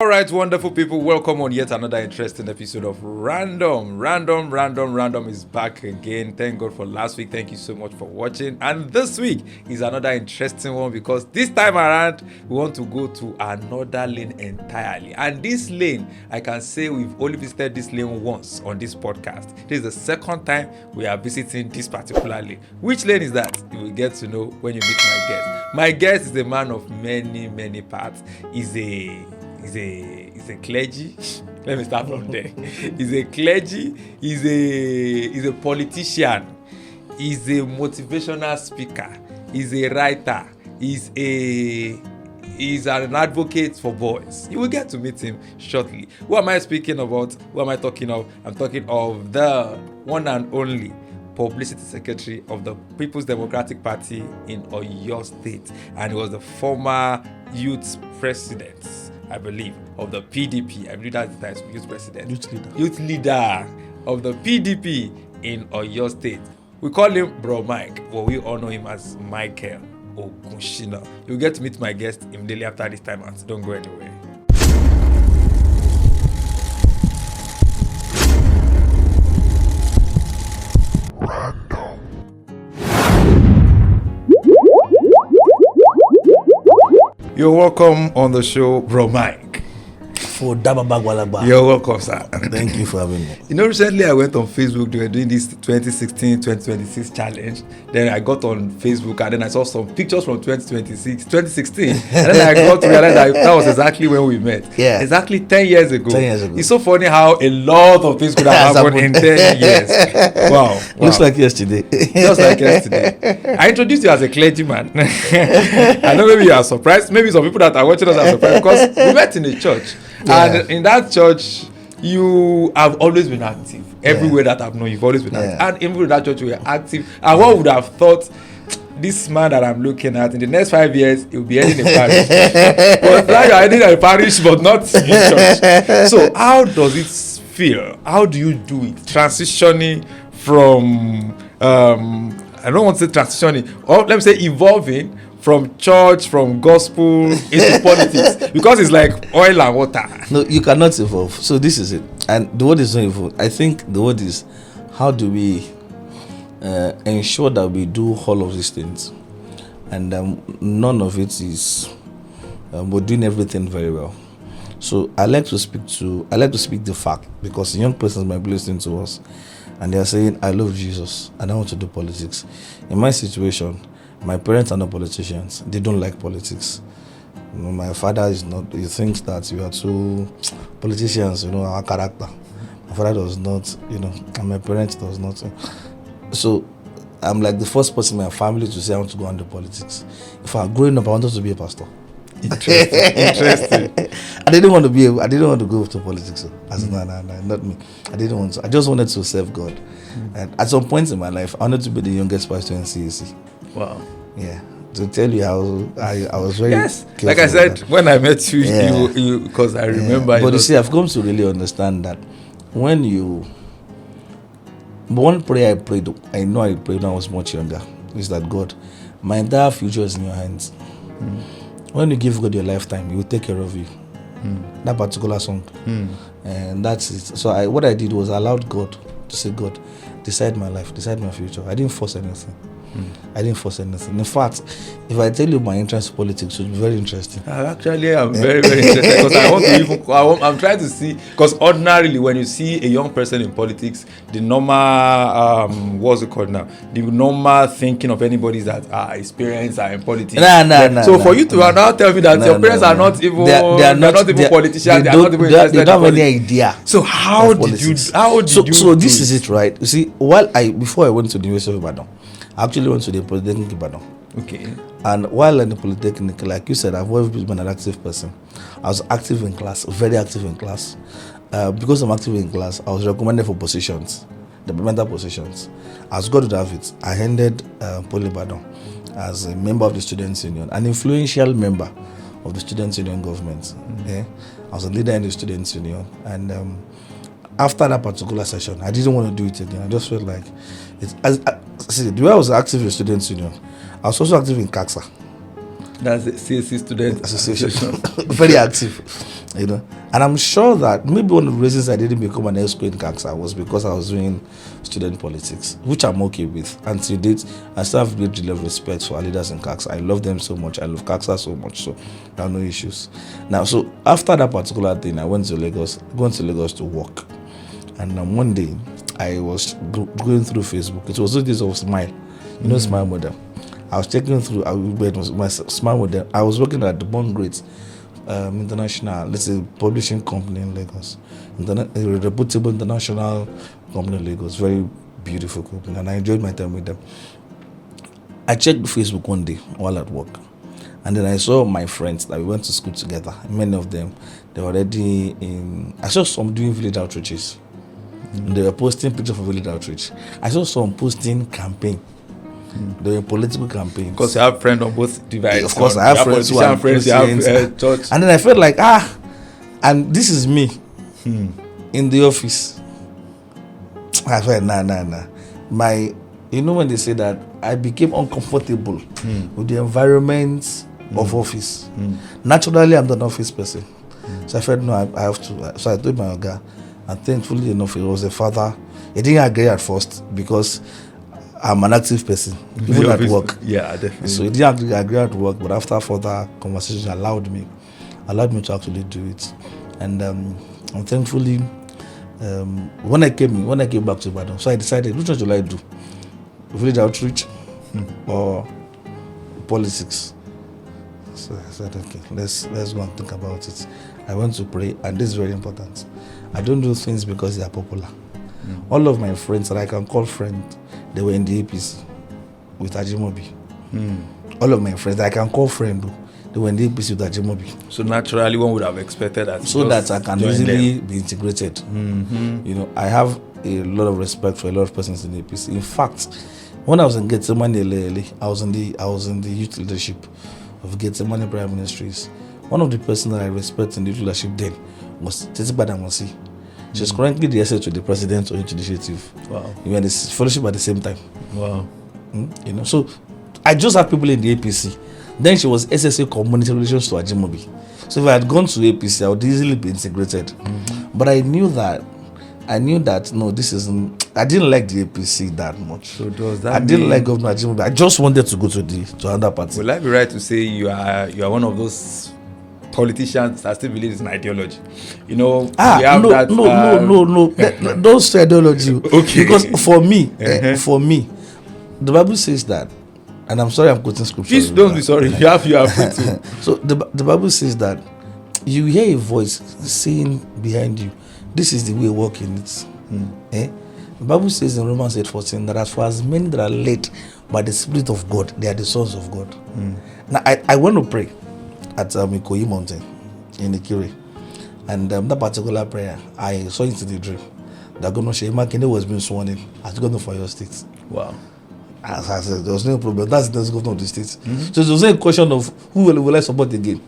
All right, wonderful people, welcome on yet another interesting episode of Random is back again. Thank God for last week. Thank you so much for watching. And this week is another interesting one because this time around we want to go to another lane entirely. And this lane, I can say we've only visited this lane once on this podcast. This is the second time we are visiting this particular lane. Which lane is that? You will get to know when you meet my guest. My guest is a man of many parts. He's a clergy. Let me start from there. He's a clergy. He's a politician. He's a motivational speaker. He's a writer. He's an advocate for boys. You will get to meet him shortly. Who am I speaking about? Who am I talking of? I'm talking of the one and only Publicity Secretary of the People's Democratic Party in Oyo State, and he was the former youth president, I believe, of the PDP. I believe that's the title, youth president. Youth leader of the PDP in Oyo State. We call him Bro Mike, but we all know him as Michael Ogunsina. You'll get to meet my guest immediately after this time out. Don't go anywhere. You're welcome on the show, Bro Mike. For Dababagwalaba. You're welcome, sir. Thank you for having me. You know, recently I went on Facebook. They were doing this 2016-2026 challenge. Then I got on Facebook and then I saw some pictures from 2016. And then I got to realize that was exactly when we met. Yeah. Exactly 10 years ago. 10 years ago. It's so funny how a lot of things could have happened in 10 years. Wow. Looks like yesterday. Just like yesterday. I introduced you as a clergyman. I know maybe you are surprised. Maybe some people that are watching us are surprised because we met in a church. Yeah. And in that church, you have always been active. Everywhere that I've known, you've always been active. And even in that church, you were active. And what would have thought this man that I'm looking at in the next 5 years, he will be heading a parish. But now you're heading a parish, but not in church. So how does it feel? How do you do it? Transitioning from, I don't want to say transitioning, or let me say evolving from church, from gospel into politics, because it's like oil and water. No, you cannot evolve. So this is it. And the word is not evolve. I think the word is, how do we ensure that we do all of these things? And none of it is, we're doing everything very well. So I like to speak the fact, because young persons might be listening to us and they are saying, I love Jesus and I want to do politics. In my situation, my parents are not politicians. They don't like politics. You know, my father is not. He thinks that we are two politicians. You know, our character. My father does not. You know, and my parents does not. So I'm like the first person in my family to say I want to go into politics. If I growing up, I wanted to be a pastor. Interesting. I didn't want to go to politics. So. No, not me. I didn't want to. I just wanted to serve God. And at some point in my life, I wanted to be the youngest pastor in CAC. Wow. Yeah. To tell you how I was very careful. Like I said, when I met you, you because I remember. But you see, I've come to really understand that one prayer I prayed, I know I prayed when I was much younger, is that God, my entire future is in your hands. When you give God your lifetime, He will take care of you. That particular song. And that's it. So what I did was I allowed God to say, God, decide my life, decide my future. I didn't force anything. In fact, if I tell you my interest in politics, it would be very interesting. Actually, I'm very interested because I'm trying to see, because ordinarily when you see a young person in politics, the normal what's it called now? The normal thinking of anybody is that his parents are in politics. So for you to now tell me that your parents are not even politicians, they don't have any idea. So how did you? So this is it, right? You see, before I went to the University of Ibadan, I actually went to the Polytechnic Ibadan. Okay. And while in the Polytechnic, like you said, I've always been an active person. I was active in class, very active in class. Because I'm active in class, I was recommended for positions, departmental positions. As God would have it, I ended Poly Ibadan as a member of the Students' Union, an influential member of the Students' Union government. Yeah? I was a leader in the Students' Union. And after that particular session, I didn't want to do it again. I just felt like, the way I was active in the Students' Union, I was also active in CAXA. That's the CSC Student Association. Very active, you know. And I'm sure that maybe one of the reasons I didn't become an ESCO in CAXA was because I was doing student politics, which I'm okay with. Until date, I still have great deal of respect for our leaders in CAXA. I love them so much. I love CAXA so much, so I have no issues. Now, so after that particular thing, I went to Lagos to work. And one day, I was going through Facebook. It was those days of Smile. You know Smile Model. I was checking through my Smile Model. I was working at the Bond Great International, let's say, publishing company in Lagos. A reputable international company in Lagos. Very beautiful company. And I enjoyed my time with them. I checked Facebook one day while at work. And then I saw my friends that we went to school together. Many of them, they were already in... I saw some doing village outreaches. They were posting pictures of village outreach. I saw some posting campaign. They were political campaigns. Because you have friends on both divides. Of course, I have friends who are friends, you have church. And then I felt like, and this is me in the office. I felt, nah. You know when they say that I became uncomfortable with the environment of office. Naturally, I'm not an office person. So I felt, no, I have to. So I told my guy, and thankfully enough, it was a father. He didn't agree at first because I'm an active person, even at work. Yeah, definitely. So he didn't agree at work, but after further conversation, allowed me to actually do it. And thankfully, when I came back to Ibadan, so I decided, which one should I do? Village outreach or politics? So I said, okay, let's go and think about it. I went to pray, and this is very important. I don't do things because they are popular. All of my friends that I can call friends, they were in the APC with Ajimobi. All of my friends that I can call friend, they were in the APC with Ajimobi. So naturally, one would have expected that. So that I can easily be integrated. You know, I have a lot of respect for a lot of persons in the APC. In fact, when I was in Getsemani, I was in the youth leadership of Getsemani Prayer Ministries. One of the persons that I respect in the youth leadership then was Teti Badamosi. She's currently the SH to the President of Youth Initiative. Wow. We were in the fellowship at the same time. Wow. You know, so I just have people in the APC. Then she was SSA Community Relations to Ajimobi. So if I had gone to APC, I would easily be integrated. But I knew that no, this isn't. I didn't like the APC that much. So does that I didn't like Governor Ajimobi. I just wanted to go to another party. Will I be right to say you are one of those politicians that still believe in ideology? You know, we have no. Don't say ideology. Okay. Because for me, the Bible says that, and I'm sorry I'm quoting scripture. Please don't be sorry. You have free to. So the Bible says that you hear a voice saying behind you, this is the way walk in it. The Bible says in Romans 8:14 that as for as many that are led by the Spirit of God, they are the sons of God. Now I want to pray at Ikoyi Mountain in Ikire, and that particular prayer, I saw it in the dream that Governor Seyi Makinde was being sworn in as governor for Oyo State. Wow. As I said, there was no problem. That's the governor of the state. So there was no question of who will I support again.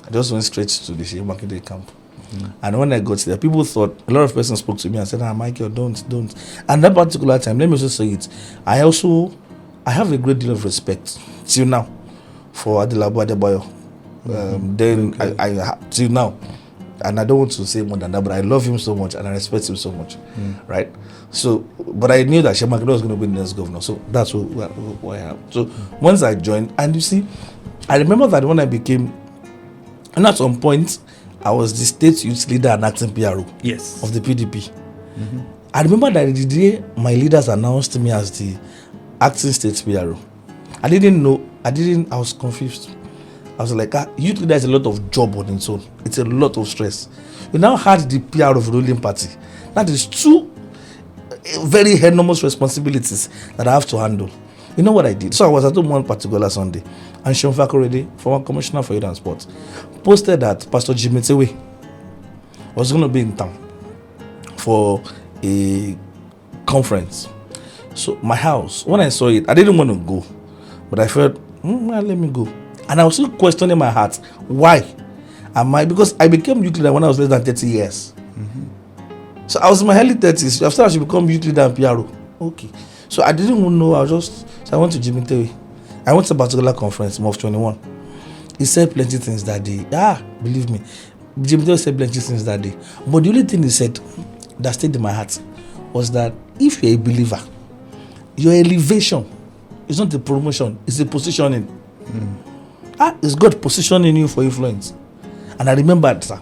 I just went straight to the Seyi Makinde camp. And when I got there, people thought, a lot of persons spoke to me and said, Michael, don't. And that particular time, let me just say it, I have a great deal of respect till now for Adelabu Adebayo. I till now, and I don't want to say more than that, but I love him so much and I respect him so much, right? So, but I knew that Seyi Makinde was going to be the next governor, so that's what I have. So once I joined, and you see, I remember that when I became, and at some point, I was the state youth leader and acting PRO of the PDP. I remember that the day my leaders announced me as the acting state PRO, I was confused. I was like, youth leader is a lot of job on its own. It's a lot of stress. You now had the PR of the ruling party. That is two very enormous responsibilities that I have to handle. You know what I did? So I was at home one particular Sunday, and Sean Fakorede, former commissioner for youth and sports, posted that Pastor Jimmy Tewe was going to be in town for a conference. So my house, when I saw it, I didn't want to go, but I felt, let me go. And I was still questioning my heart, why am I? Because I became youth leader when I was less than 30 years. So I was in my early 30s. After I should become youth leader and PRO. Okay. So I didn't even know. So I went to Jimmy Tewe. I went to a particular conference, MOF 21. He said plenty things that day. Believe me. Jim Dale said plenty since that day. But the only thing he said that stayed in my heart was that if you're a believer, your elevation is not a promotion, it's a positioning. It's God positioning you for influence. And I remembered, sir,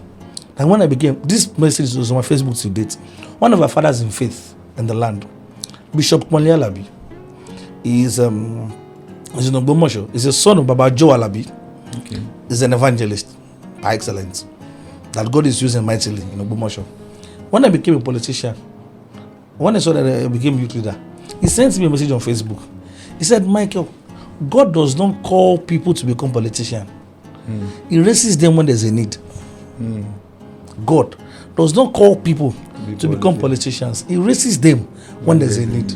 that when I became, this message was on my Facebook to date. One of our fathers in faith in the land, Bishop Kwale Alabi, is in Ogbomosho. He's a son of Baba Joe Alabi. Okay. He's an evangelist by excellence that God is using mightily in Ogbomosho. When I became a politician, when I saw that I became youth leader, he sent me a message on Facebook. He said, Michael, God does not call people to become politicians. He raises them when there's a need. God does not call people to become politicians. He raises them when there's a need.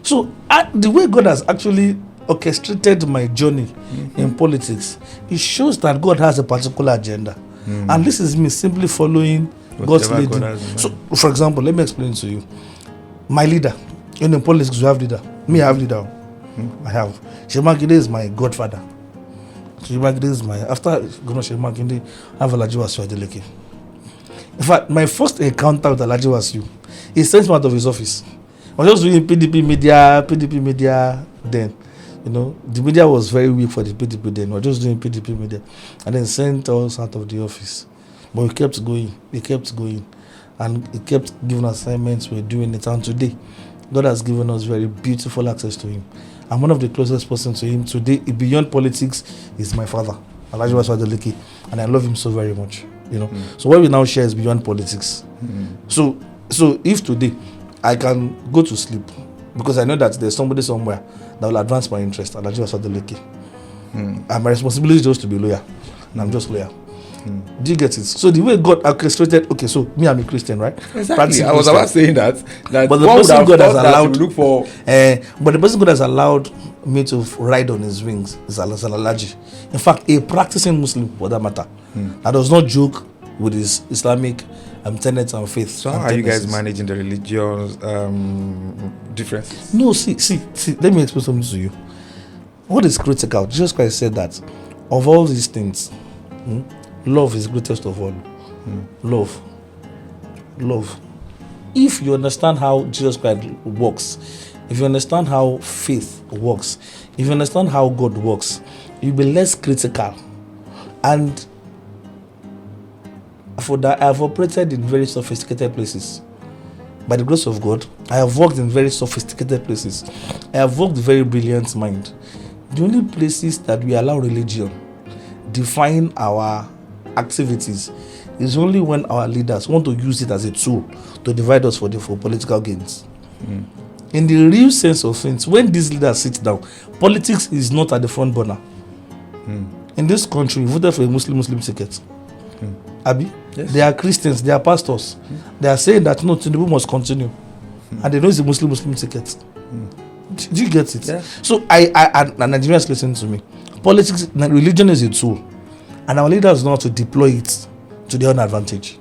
So the way God has actually orchestrated my journey in politics, it shows that God has a particular agenda. And this is me simply following God's leading. So, for example, let me explain to you. My leader, in politics, we have leader. Me, I have leader. I have. Seyi Makinde is my godfather. Seyi Makinde is my, after Governor Seyi Makinde, I have Alhaji Wasiu Adeleke. In fact, my first encounter with Alhaji Wasiu, he sent me out of his office. I was just doing PDP media then. You know, the media was very weak for the PDP then. We were just doing PDP media. And then sent us out of the office. But we kept going. And he kept giving assignments. We're doing it. And today, God has given us very beautiful access to him. I'm one of the closest persons to him today. Beyond politics, is my father, Alhaji Wasiu Adeleke, and I love him so very much. You know, so what we now share is beyond politics. So if today I can go to sleep because I know that there's somebody somewhere that will advance my interest, Alhaji Wasiu Adeleke, and my responsibility is just to be loyal, and I'm just loyal. Do you get it? So the way God orchestrated, okay, so me, I'm a Christian, right? Exactly. I was about saying that but the person God has allowed to look for, but the person God has allowed me to ride on his wings is Alhaji. In fact, a practicing Muslim, for that matter, that does not joke with his Islamic tenets and faith. So how are you guys managing the religious differences? No, see. Let me explain something to you. What is critical? Jesus Christ said that of all these things, love is greatest of all. Love. If you understand how Jesus Christ works, if you understand how faith works, if you understand how God works, you'll be less critical. And for that, I have operated in very sophisticated places. By the grace of God, I have worked in very sophisticated places. I have worked very brilliant mind. The only places that we allow religion define our activities is only when our leaders want to use it as a tool to divide us for political gains. In the real sense of things, when these leaders sit down, politics is not at the front burner. In this country, we voted for a Muslim ticket. Abi? Yes. They are Christians, they are pastors. They are saying that no, Tinubu must continue. And they know it's a Muslim ticket. Do you get it? Yeah. So and Nigerians listen to me. Politics, religion is a tool. And our leaders know how to deploy it to their own advantage.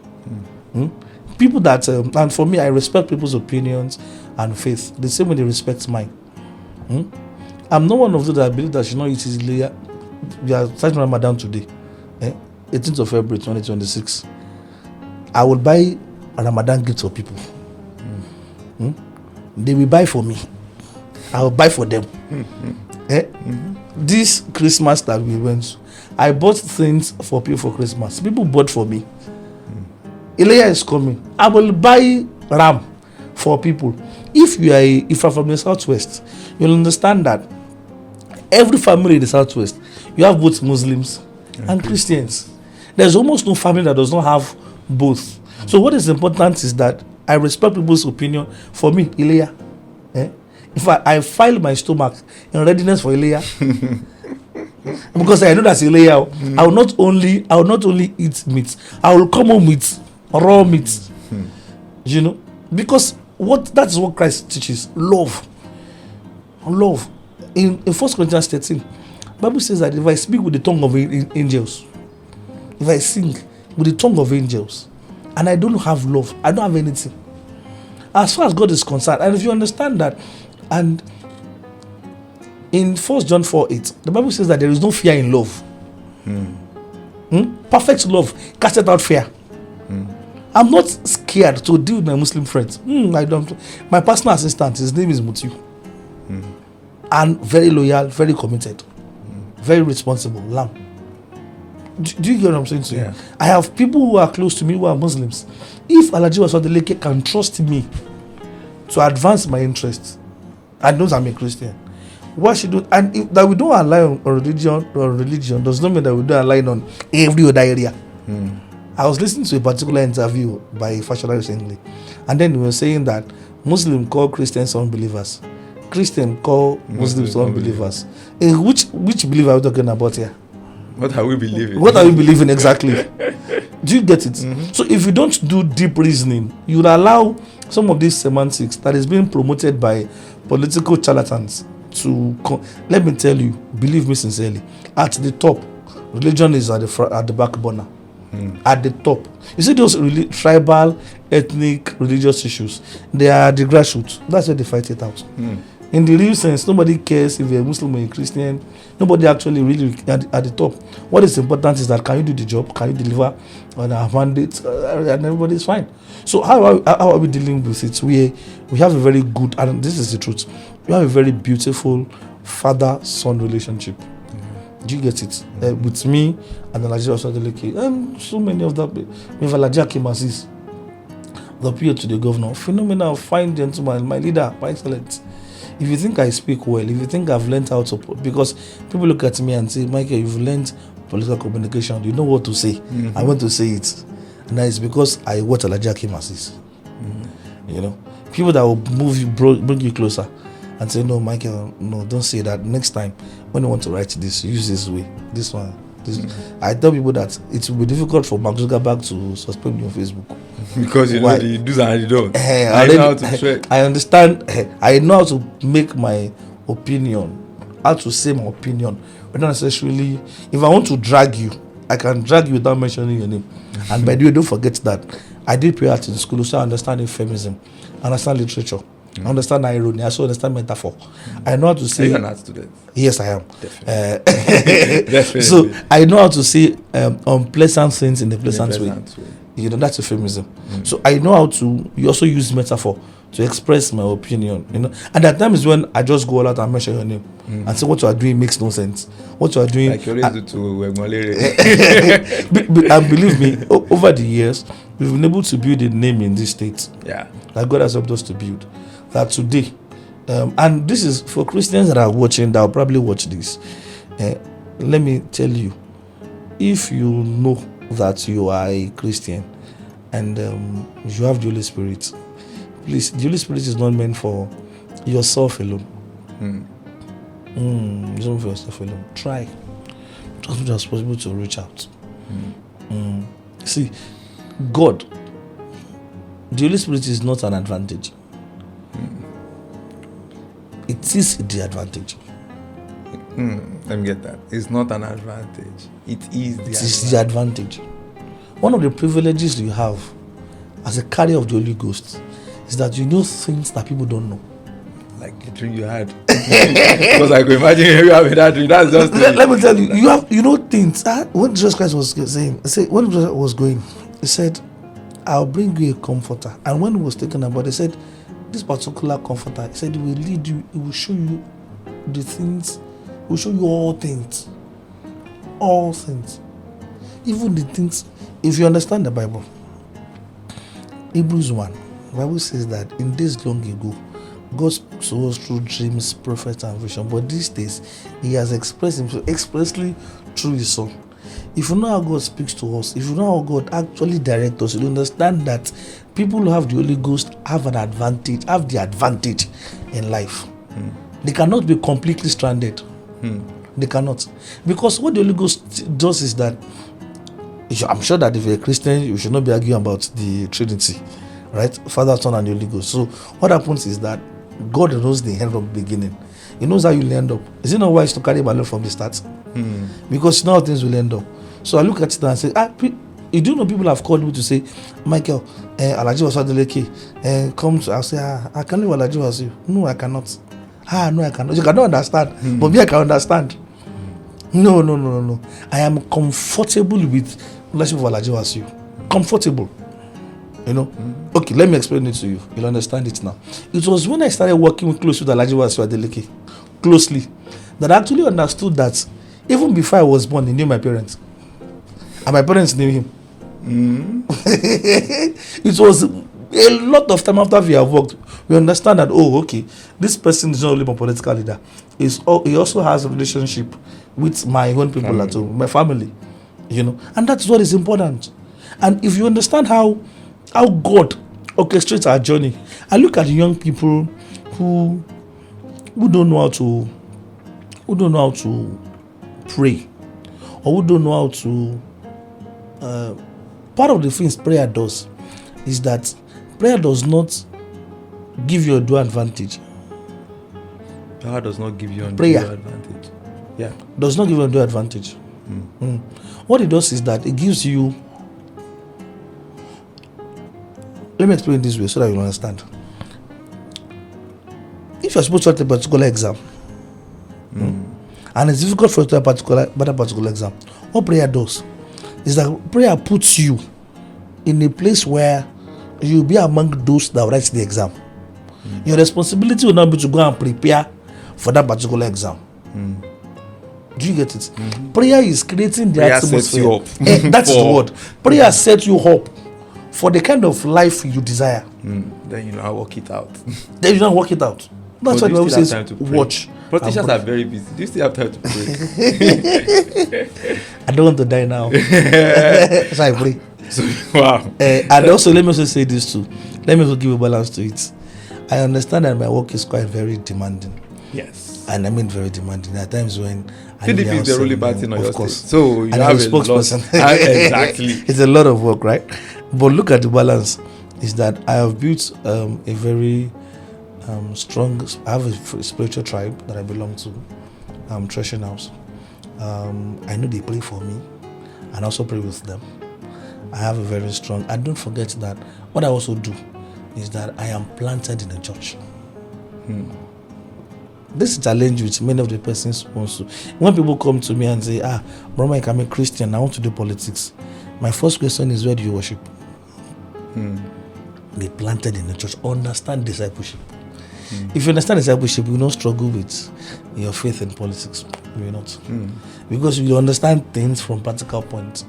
People that, and for me, I respect people's opinions and faith the same way they respect mine. I'm not one of those that believe that should not eat easily. We are starting Ramadan today, 18th of February 2026. I will buy a Ramadan gift for people. They will buy for me. I will buy for them. This Christmas that we went to, I bought things for people for Christmas. People bought for me. Ilaya is coming. I will buy ram for people. If you're from the Southwest, you'll understand that every family in the Southwest, you have both Muslims and Christians. There's almost no family that does not have both. So what is important is that I respect people's opinion. For me, Ilaya, if I file my stomach in readiness for Ilaya, because I know that's Ilaya, I will not only eat meat, I will come home with raw meat. You know, because that's what Christ teaches. Love. In 1 Corinthians 13, Bible says that if I speak with the tongue of angels, if I sing with the tongue of angels, and I don't have love, I don't have anything. As far as God is concerned, and if you understand that, and in 1 John 4:8, the Bible says that there is no fear in love. Perfect love casteth out fear. I'm not scared to deal with my Muslim friends. I don't. My personal assistant, his name is Mutiu. And very loyal, very committed, very responsible. Lamb. Do you get what I'm saying to you? I have people who are close to me who are Muslims. If Alhaji Osadoleke can trust me to advance my interests, and knows I'm a Christian, what should do? And if that we don't align on religion does not mean that we don't align on every other area. I was listening to a particular interview by a fashionable recently, and then we were saying that Muslims call Christians unbelievers, Christians call Muslims unbelievers. Which believer are we talking about here? What are we believing? What are we believing exactly? Do you get it? So if you don't do deep reasoning, you will allow some of these semantics that is being promoted by political charlatans to let me tell you, believe me sincerely, at the top, religion is at the back burner. At the top. You see those tribal, ethnic, religious issues, they are the grassroots. That's where they fight it out. In the real sense, nobody cares if you're a Muslim or a Christian. Nobody actually really at the top. What is important is that can you do the job? Can you deliver on our mandate? And everybody's fine. So how are we dealing with it? We have a very good, and this is the truth, we have a very beautiful father-son relationship. Do you get it? With me and Alhaji Osadoleke and so many of them. We have Alhaji Akim Aziz, the peer to the governor, phenomenal, fine gentleman, my leader, my excellence. If you think I speak well, if you think I've learned how to, because people look at me and say, Michael, you've learned political communication, you know what to say. I want to say it. And that is because I watch Alhaji Akim Aziz. You know, people that will move you, bring you closer and say, no, Michael, no, don't say that. Next time, when you want to write this, use this way. This one. I tell people that it will be difficult for Mark Zuckerberg to suspend me on Facebook. Because you know the do's and the don'ts. I know how to track. I understand. I know how to make my opinion, how to say my opinion. But not necessarily, if I want to drag you, I can drag you without mentioning your name. And by the way, don't forget that I did play art in school, so I understand euphemism, I understand literature. I understand irony. I also understand metaphor. I know how to say. Are you an art student? Yes, I am. Definitely. So I know how to say unpleasant things in a pleasant way. You know, that's euphemism. So I know how to. You also use metaphor to express my opinion. You know, and at times when I just go all out and mention your name and say what you are doing makes no sense. What you are doing, like you always do to Wegmolere. And believe me, over the years we've been able to build a name in this state. Yeah, that God has helped us to build. That today, and this is for Christians that are watching, that will probably watch this. Let me tell you, if you know that you are a Christian and you have the Holy Spirit, please, the Holy Spirit is not meant for yourself alone. It's not for yourself alone. Try as much as possible to reach out. See, God, the Holy Spirit is not an advantage. It is the advantage. Let me get that. It's not an advantage. It is the advantage. One of the privileges you have as a carrier of the Holy Ghost is that you know things that people don't know. Like the dream you had. Because I could imagine you having that dream. That's just let me tell you, you know things. When Jesus Christ was saying, when Jesus was going, he said, I'll bring you a comforter. And when he was taken about, he said, this particular comforter, he said, he will lead you, he will show you the things, he will show you all things. All things. Even the things, if you understand the Bible, Hebrews 1, the Bible says that in days long ago, God spoke to us through dreams, prophets, and vision. But these days, he has expressed himself expressly through his Son. If you know how God speaks to us, if you know how God actually directs us, you understand that people who have the Holy Ghost have the advantage in life. They cannot be completely stranded. They cannot. Because what the Holy Ghost does is that, I'm sure that if you're a Christian, you should not be arguing about the Trinity, right? Father, Son, and the Holy Ghost. So what happens is that God knows the end from the beginning. He knows how you'll end up. Is it not wise to carry balloon from the start? Because you know how things will end up. So I look at it and say, you do know people have called me to say, Michael, Alhaji Osadoleke, come to, I'll say, I can't leave Alhaji Osadoleke. No, I cannot. No, I cannot. You cannot understand. But me, I can understand. No. I am comfortable with relationship with Alhaji Osadoleke. Comfortable. You know? Okay, let me explain it to you. You'll understand it now. It was when I started working close with Alhaji Wasiu Adeleke, closely, that I actually understood that even before I was born, he knew my parents. And my parents knew him. It was a lot of time after we have worked, we understand that, oh, okay, this person is not only my political leader, he also has a relationship with my own people at home, my family, you know, and that's what is important. And if you understand how God orchestrates our journey, I look at young people who don't know how to pray, or who don't know how to part of the things prayer does is that prayer does not give you a dual advantage. Prayer does not give you a Prayer dual advantage. Yeah. Does not give you a dual advantage. What it does is that it gives you. Let me explain it this way so that you understand. If you're supposed to write a particular exam, and it's difficult for you to write a particular exam, what prayer does is that prayer puts you in a place where you'll be among those that write the exam. Your responsibility will not be to go and prepare for that particular exam. Do you get it? Prayer is creating the atmosphere. Sets you up. That's the word. Prayer sets you up for the kind of life you desire. Then you know how work it out. Then you don't work it out. That's why the Bible says, watch. Politicians are very busy. Do you still have time to pray? I don't want to die now. So I pray. Wow. And also, let me also say this too. Let me also give a balance to it. I understand that my work is quite very demanding. Yes. And I mean very demanding. There are times when PDP is the ruling party on your course. state. So you and have a spokesperson. Exactly. It's a lot of work, right? But look at the balance. Is that I have built a very strong. I have a spiritual tribe that I belong to, Treasure House. I know they pray for me, and also pray with them. I have a very strong. And don't forget that what I also do is that I am planted in a church. This is a challenge which many of the persons wants to. When people come to me and say, Bro Mike, I'm a Christian, I want to do politics. My first question is, where do you worship? Be planted in the church. Understand discipleship. If you understand discipleship, you will not struggle with your faith in politics. You will not. Because you understand things from practical points.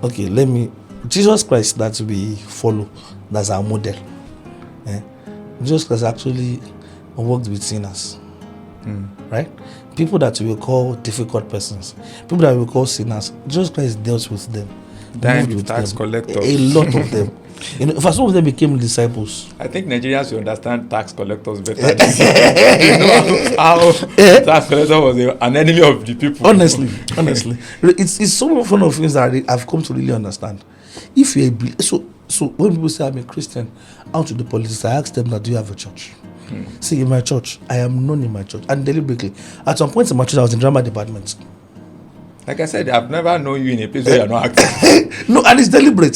Okay, Jesus Christ that we follow, that's our model. Jesus Christ actually worked with sinners. Right? People that we will call difficult persons, people that we will call sinners, Jesus Christ dealt with them. Dined with tax collectors. A lot of them. You know, for some of them became disciples. I think Nigerians will understand tax collectors better. You know how tax collector was an enemy of the people. Honestly, it's some of one of the things that I've come to really understand. If you're so when people say I'm a Christian, out to the politics, I ask them that, do you have a church? See, in my church, I am known in my church, and deliberately, at some point in my church, I was in drama department. Like I said, I've never known you in a place where you're not active. No, and it's deliberate.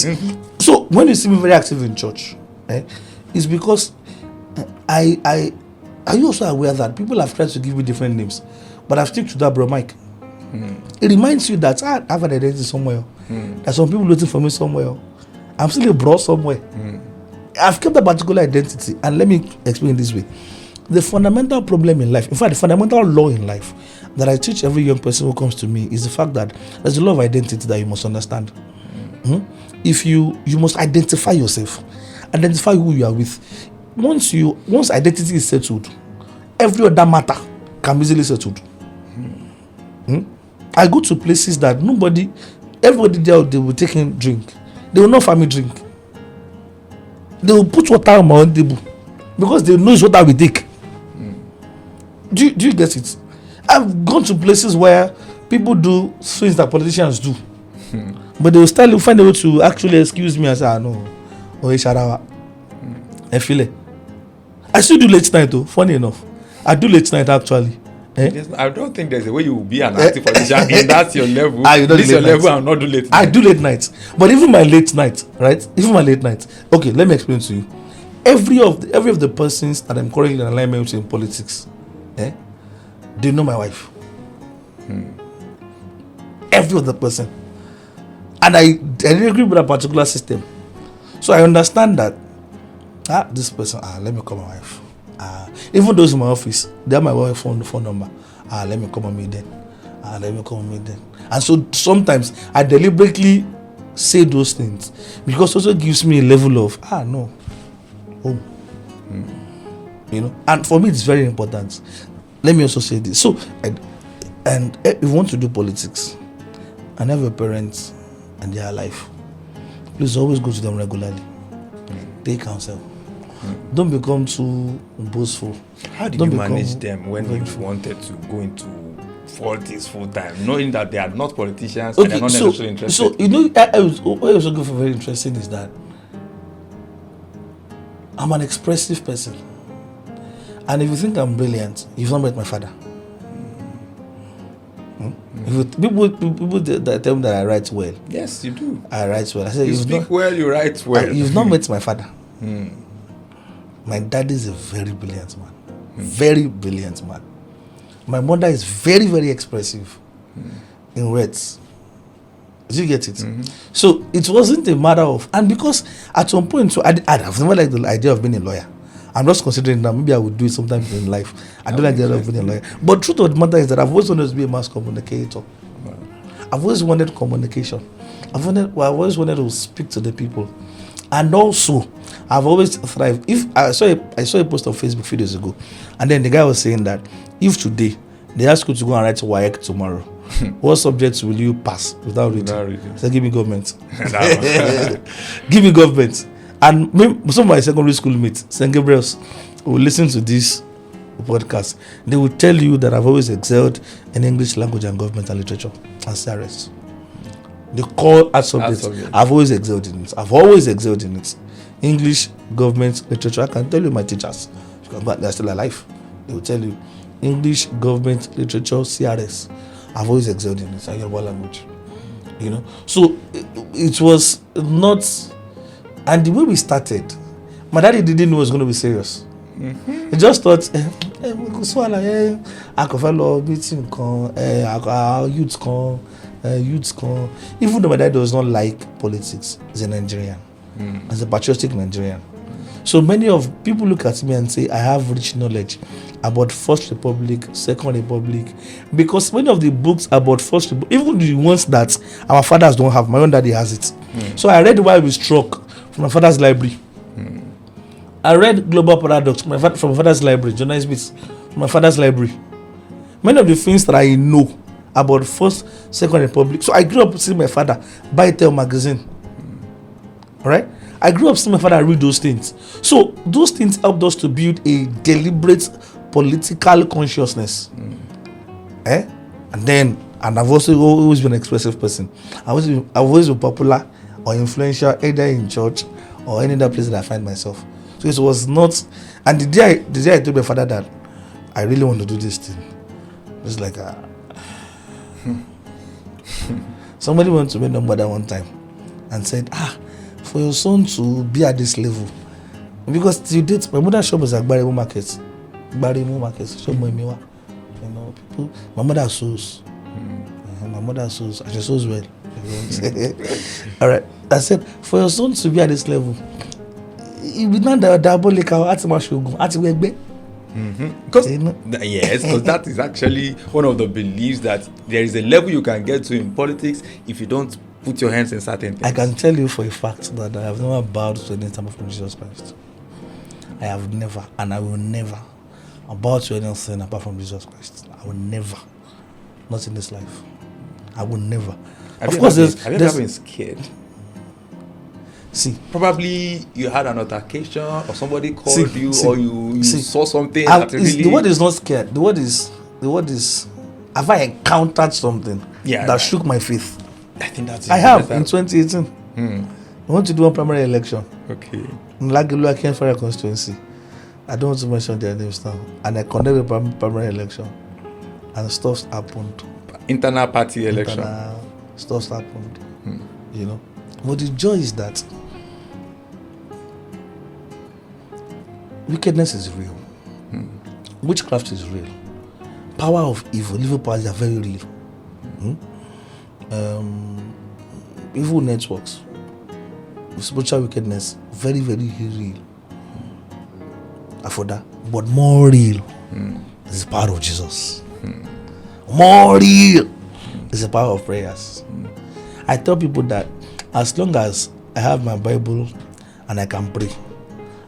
So when you see me very active in church, it's because are you also aware that people have tried to give me different names, but I've stick to that, bro, Mike. It reminds you that I have an identity somewhere. There's some people waiting for me somewhere. I'm still a bro somewhere. I've kept a particular identity, and let me explain this way. The fundamental problem in life, in fact, the fundamental law in life that I teach every young person who comes to me is the fact that there's a law of identity that you must understand. If you must identify yourself, identify who you are with. Once identity is settled, every other matter can be easily settled. I go to places that everybody there, they will take a drink. They will not find me drink. They will put water on my own table because they know it's what I will take. Do you get it? I've gone to places where people do things that politicians do, but they will still find a way to actually excuse me and say, no, I feel it. I still do late night though. Funny enough, I do late night actually. I don't think there's a way you will be an active politician and that's your level. This your level, I'll not do late night. I do late nights, but even my late night, right? Even my late night. Okay, let me explain to you. Every of the persons that I'm currently in alignment with in politics, they know my wife. Every other person. And I didn't agree with that particular system. So I understand that this person, let me call my wife. Even those in my office, they have my wife's phone number. Let me call me then. Let me call me then. And so sometimes I deliberately say those things because it also gives me a level of no, home. You know, and for me it's very important. Let me also say this. So, and if you want to do politics and have your parents and their life, please always go to them regularly. Take counsel. Don't become too boastful. How did you manage them when you wanted to go into politics full time, knowing that they are not politicians and they're not necessarily interested? So you know, what I was looking for very interesting is that I'm an expressive person, and if you think I'm brilliant, you've not met my father. People that tell me that I write well. Yes, you do. I write well. I said you speak well, you write well. You've not met my father. My dad is a very brilliant man. Very brilliant man. My mother is very, very expressive in words. Did you get it? So it wasn't a matter of, and because at some point, so I've never liked the idea of being a lawyer. I'm just considering that maybe I would do it sometimes in life. I don't like the idea of being a lawyer. But truth of the matter is that I've always wanted to be a mass communicator. I've always wanted communication. I've always wanted to speak to the people. And also, I've always thrived. If I saw a post on Facebook a few days ago, and then the guy was saying that if today they ask you to go and write WAEC tomorrow, what subjects will you pass without reading? So give me government. Give me government. And some of my secondary school mates, St. Gabriel's, will listen to this podcast. They will tell you that I've always excelled in English language and government and literature and CRS. The core art subjects. I've always excelled in it. I've always excelled in it. English, government, literature. I can tell you my teachers, they're still alive. They will tell you English, government, literature, CRS. I've always excelled in it. I get one language. You know. So it was not. And the way we started, my daddy didn't know it was going to be serious. He just thought, I could follow meeting, youths come. Even though my dad does not like politics, he's a Nigerian, he's a patriotic Nigerian. So many of people look at me and say I have rich knowledge about First Republic, Second Republic, because many of the books about First Republic, even the ones that our fathers don't have, my own daddy has it. So I read Why We Struck from my father's library. I read Global Paradox from my father's library, Jonah Smith from my father's library. Many of the things that I know about First, Second Republic. So I grew up seeing my father buy Tell magazine. Right? I grew up seeing my father read those things. So those things helped us to build a deliberate political consciousness. And I've also always been an expressive person. I've always been popular or influential either in church or any other place that I find myself. So it was not. And the day I told my father that I really want to do this thing, it was like somebody went to me number that one time and said, for your son to be at this level, because till date my mother's shop was at Barimo Market, shop Moimiwa. You know, people. My mother sews. My mother sews. She sews well. All right. I said, for your son to be at this level, it will not diabolical. Because that is actually one of the beliefs that there is a level you can get to in politics if you don't put your hands in certain things. I can tell you for a fact that I have never bowed to any time from Jesus Christ. I have never, and I will never bow to anything apart from Jesus Christ. I will never, not in this life. I will never. Have you ever been scared? See, probably you had an altercation or somebody called you or you saw something. The word is not scared. The word is have I encountered something that shook my faith? I think that's it. I have in 2018. I want to do a primary election. Okay. In Lagelu Akinfara constituency. I don't want to mention their names now. And I conducted a primary election. And stuff happened. Internal party election. Stuff happened. You know. But the joy is that wickedness is real. Witchcraft is real. Power of evil powers are very real. evil networks, spiritual wickedness, very, very real. For that, but more real is the power of Jesus. More real is the power of prayers. I tell people that as long as I have my Bible and I can pray,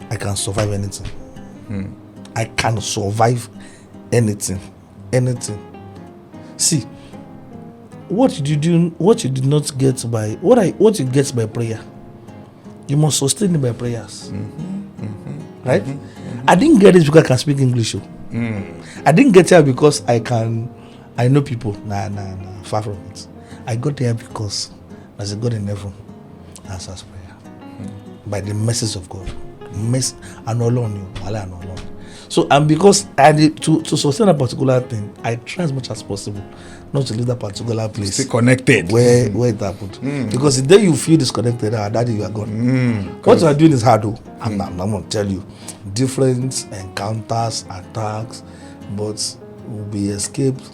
I can survive anything. I can survive anything. Anything. See, what you did not get by what you get by prayer, you must sustain it by prayers. Right? I didn't get it because I can speak English. I didn't get here because I know people. Nah, far from it. I got there because there's a God in heaven answers prayer. By the mercies of God. And alone. So, and because I need to sustain a particular thing, I try as much as possible not to leave that particular place. Stay connected. Where it happened. Because the day you feel disconnected, that day you are gone. What you are doing is hard though. I'm going to tell you. Different encounters, attacks, but will be escaped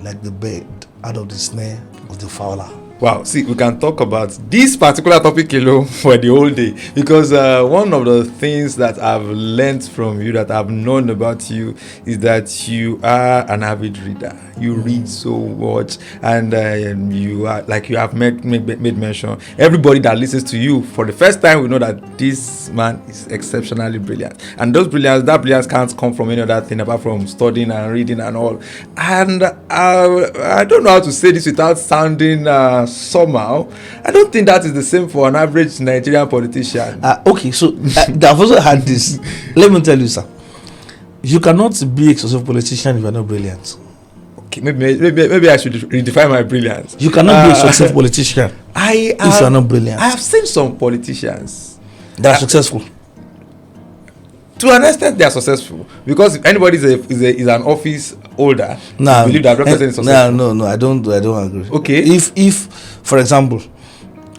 like the bird out of the snare of the fowler. Wow, see, we can talk about this particular topic alone for the whole day, because one of the things that I've learned from you, that I've known about you, is that you are an avid reader. You read so much, and you are, like you have made mention, everybody that listens to you for the first time will know that this man is exceptionally brilliant. And that brilliance can't come from any other thing apart from studying and reading and all. And I don't know how to say this without sounding somehow. I don't think that is the same for an average Nigerian politician. Okay, so I've also had this. Let me tell you, sir. You cannot be a successful politician if you're not brilliant. Okay, maybe I should redefine my brilliance. You cannot be a successful politician if you're not brilliant. I have seen some politicians that are successful. To an extent, they are successful, because if anybody is an office holder, I believe that represents successful. No, I don't agree. Okay. If for example,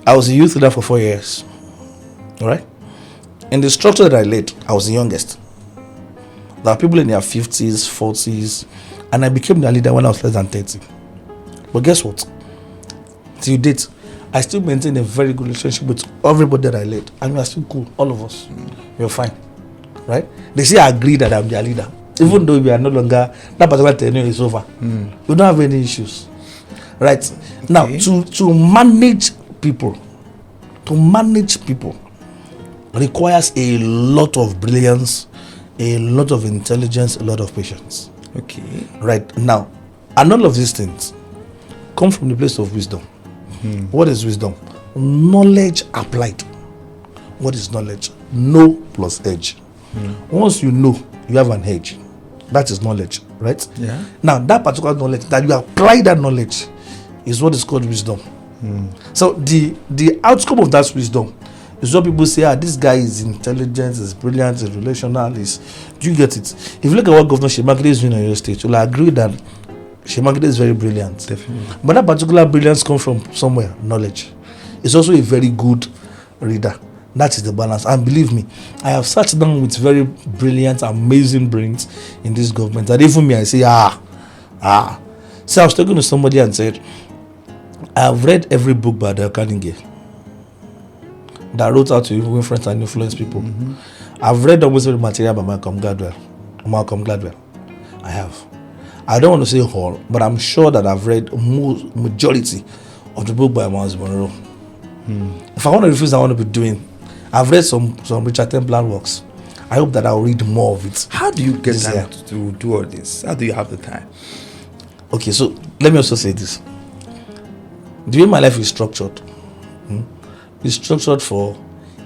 I was a youth leader for 4 years, all right. In the structure that I led, I was the youngest. There are people in their 50s, 40s, and I became the leader when I was less than 30. But guess what? Till date, I still maintain a very good relationship with everybody that I led, and we are still cool, all of us. We're fine. Right? They say I agree that I'm their leader, even though we are no longer, that particular tenure is over. We don't have any issues. Right? Okay. Now, to manage people requires a lot of brilliance, a lot of intelligence, a lot of patience. Okay. Right? Now, and all of these things come from the place of wisdom. What is wisdom? Knowledge applied. What is knowledge? Know plus edge. Once you know, you have an edge. That is knowledge, right? Yeah. Now, that particular knowledge, that you apply that knowledge, is what is called wisdom. So the outcome of that wisdom is what people say, this guy is intelligent, is brilliant, is relational, is... Do you get it? If you look at what Governor Seyi Makinde is doing on your state, you'll agree that Seyi Makinde is very brilliant. Definitely. But that particular brilliance comes from somewhere, knowledge. It's also a very good reader. That is the balance. And believe me, I have sat down with very brilliant, amazing brains in this government. And even me, I say, So I was talking to somebody and said, I've read every book by the Carnegie that wrote out to influence and influence people. I've read almost every material by Malcolm Gladwell. I have. I don't want to say all, but I'm sure that I've read majority of the book by Miles Monroe. If I want to refuse, I want to be doing. I've read some Richard Templar works. I hope that I'll read more of it. How do you get time to do all this? How do you have the time? Okay, so let me also say this. The way my life is structured, is structured for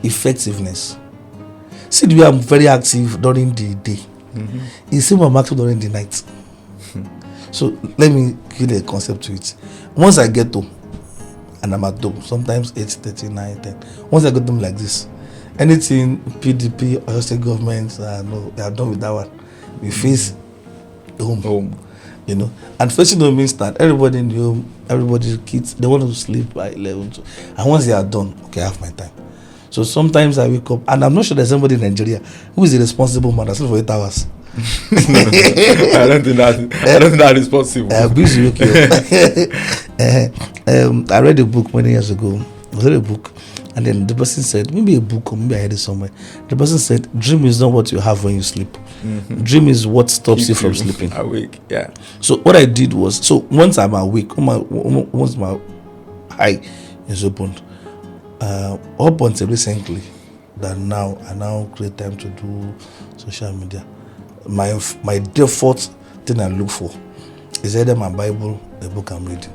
effectiveness. See the way I'm very active during the day. It's same I'm active during the night. So let me give a concept to it. Once I get home, and I'm at home, sometimes 8:30, 9, 10. Once I get them like this, anything PDP, Oyo State government, no, they are done with that one. We face home. You know, and facing home means that everybody in the home, everybody's kids, they want to sleep by 11. And once they are done, okay, I have my time. So sometimes I wake up, and I'm not sure there's somebody in Nigeria who is a responsible man that's for 8 hours. I don't think that is possible. I read a book many years ago Was it a book? And then the person said, maybe a book or maybe I heard it somewhere. The person said, dream is not what you have when you sleep. Dream is what stops you from sleeping. Awake, yeah. So what I did was, so once I'm awake, once my eye is opened, up until recently, that now I now create time to do social media. My default thing I look for is either my Bible, a book I'm reading.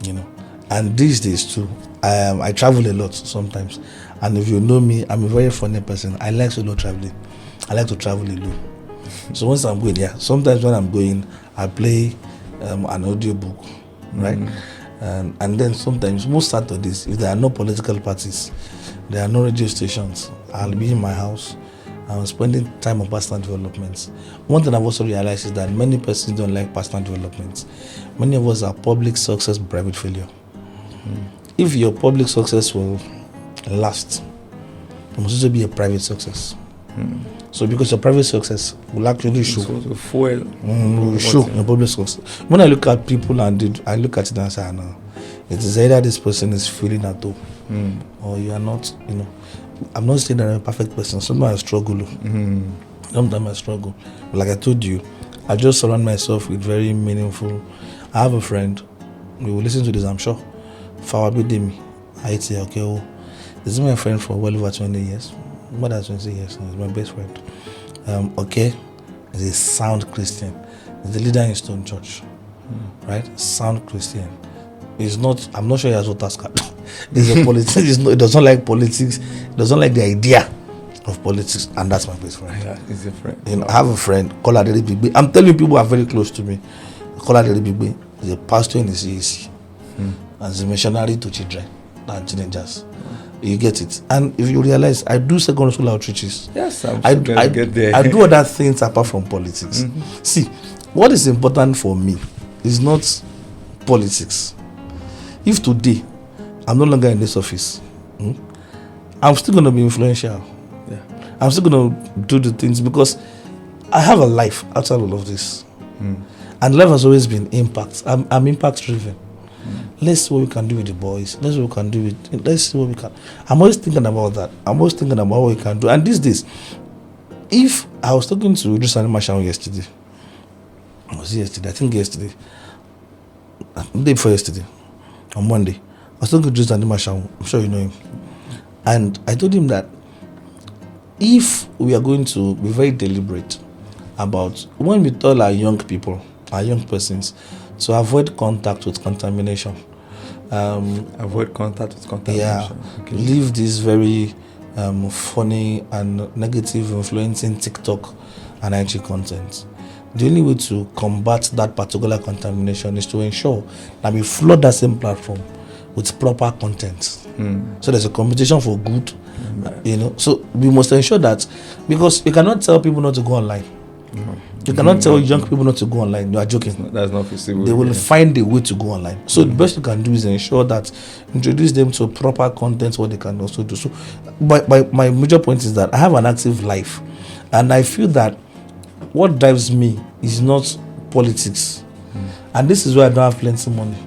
You know, and these days too, I travel a lot sometimes, and if you know me, I'm a very funny person. I like solo traveling. I like to travel alone. So once I'm going, sometimes when I'm going, I play an audio book, right? And then sometimes, most Saturdays, if there are no political parties, there are no radio stations, I'll be in my house. I'm spending time on personal development. One thing I've also realized is that many persons don't like personal development. Many of us are public success, private failure. If your public success will last, it must also be a private success. So because your private success will actually show. So fuel. Will show your public success. When I look at people and I look at it and say, no, it is either this person is feeling at all, or you are not, you know. I'm not saying that I'm a perfect person. Sometimes I struggle. Sometimes I struggle. But like I told you, I just surround myself with very meaningful. I have a friend. We will listen to this, I'm sure. Fawabidemi. I say, okay, this is my friend for well over 20 years. More than 20 years now. He's my best friend. Okay. He's a sound Christian. He's the leader in Stone Church. Right? Sound Christian. He's not, I'm not sure he has voters card. He's a politician. He doesn't like politics. He doesn't like the idea of politics, and that's my best friend. Yeah, he's a friend. You know, I have a friend called Adeli Bigbe. I'm telling you, people who are very close to me. Called Adeli Bigbe. He's a pastor in the CAC, and he's a missionary to children and teenagers. You get it. And if you realize, I do secondary school outreaches. Yes, I get there. I do other things apart from politics. See, what is important for me is not politics. If today I'm no longer in this office, I'm still going to be influential. Yeah. I'm still going to do the things because I have a life outside all of this. And life has always been impact. I'm impact driven. Let's see what we can do with the boys. Let's see what we can do with. Let's see what we can. I'm always thinking about that. I'm always thinking about what we can do. And these days, if I was talking to Idris Animashaun yesterday, was it yesterday? I think yesterday. The day before yesterday. On Monday, I was talking to Idris Animashaun. I'm sure you know him. And I told him that if we are going to be very deliberate about when we tell our young people, our young persons, to avoid contact with contamination. Avoid contact with contamination. Yeah. Okay. Leave this very funny and negative influencing TikTok and IG content. The only way to combat that particular contamination is to ensure that we flood that same platform with proper content. So there's a competition for good, you know. So we must ensure that, because you cannot tell people not to go online. You cannot tell young people not to go online. You are joking. That's not feasible. They will find a way to go online. So the best you can do is ensure that introduce them to proper content, what they can also do. So my major point is that I have an active life, and I feel that what drives me is not politics. And this is why I don't have plenty of money.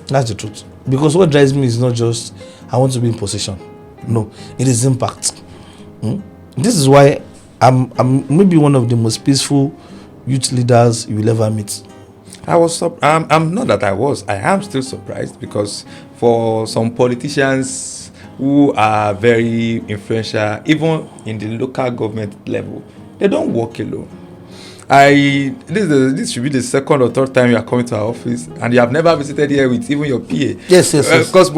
That's the truth. Because what drives me is not just I want to be in position. No, it is impact. This is why I'm maybe one of the most peaceful youth leaders you will ever meet. I'm not that I was. I am still surprised, because for some politicians who are very influential, even in the local government level, they don't work alone. This should be the second or third time you are coming to our office, and you have never visited here with even your PA. Yes. Because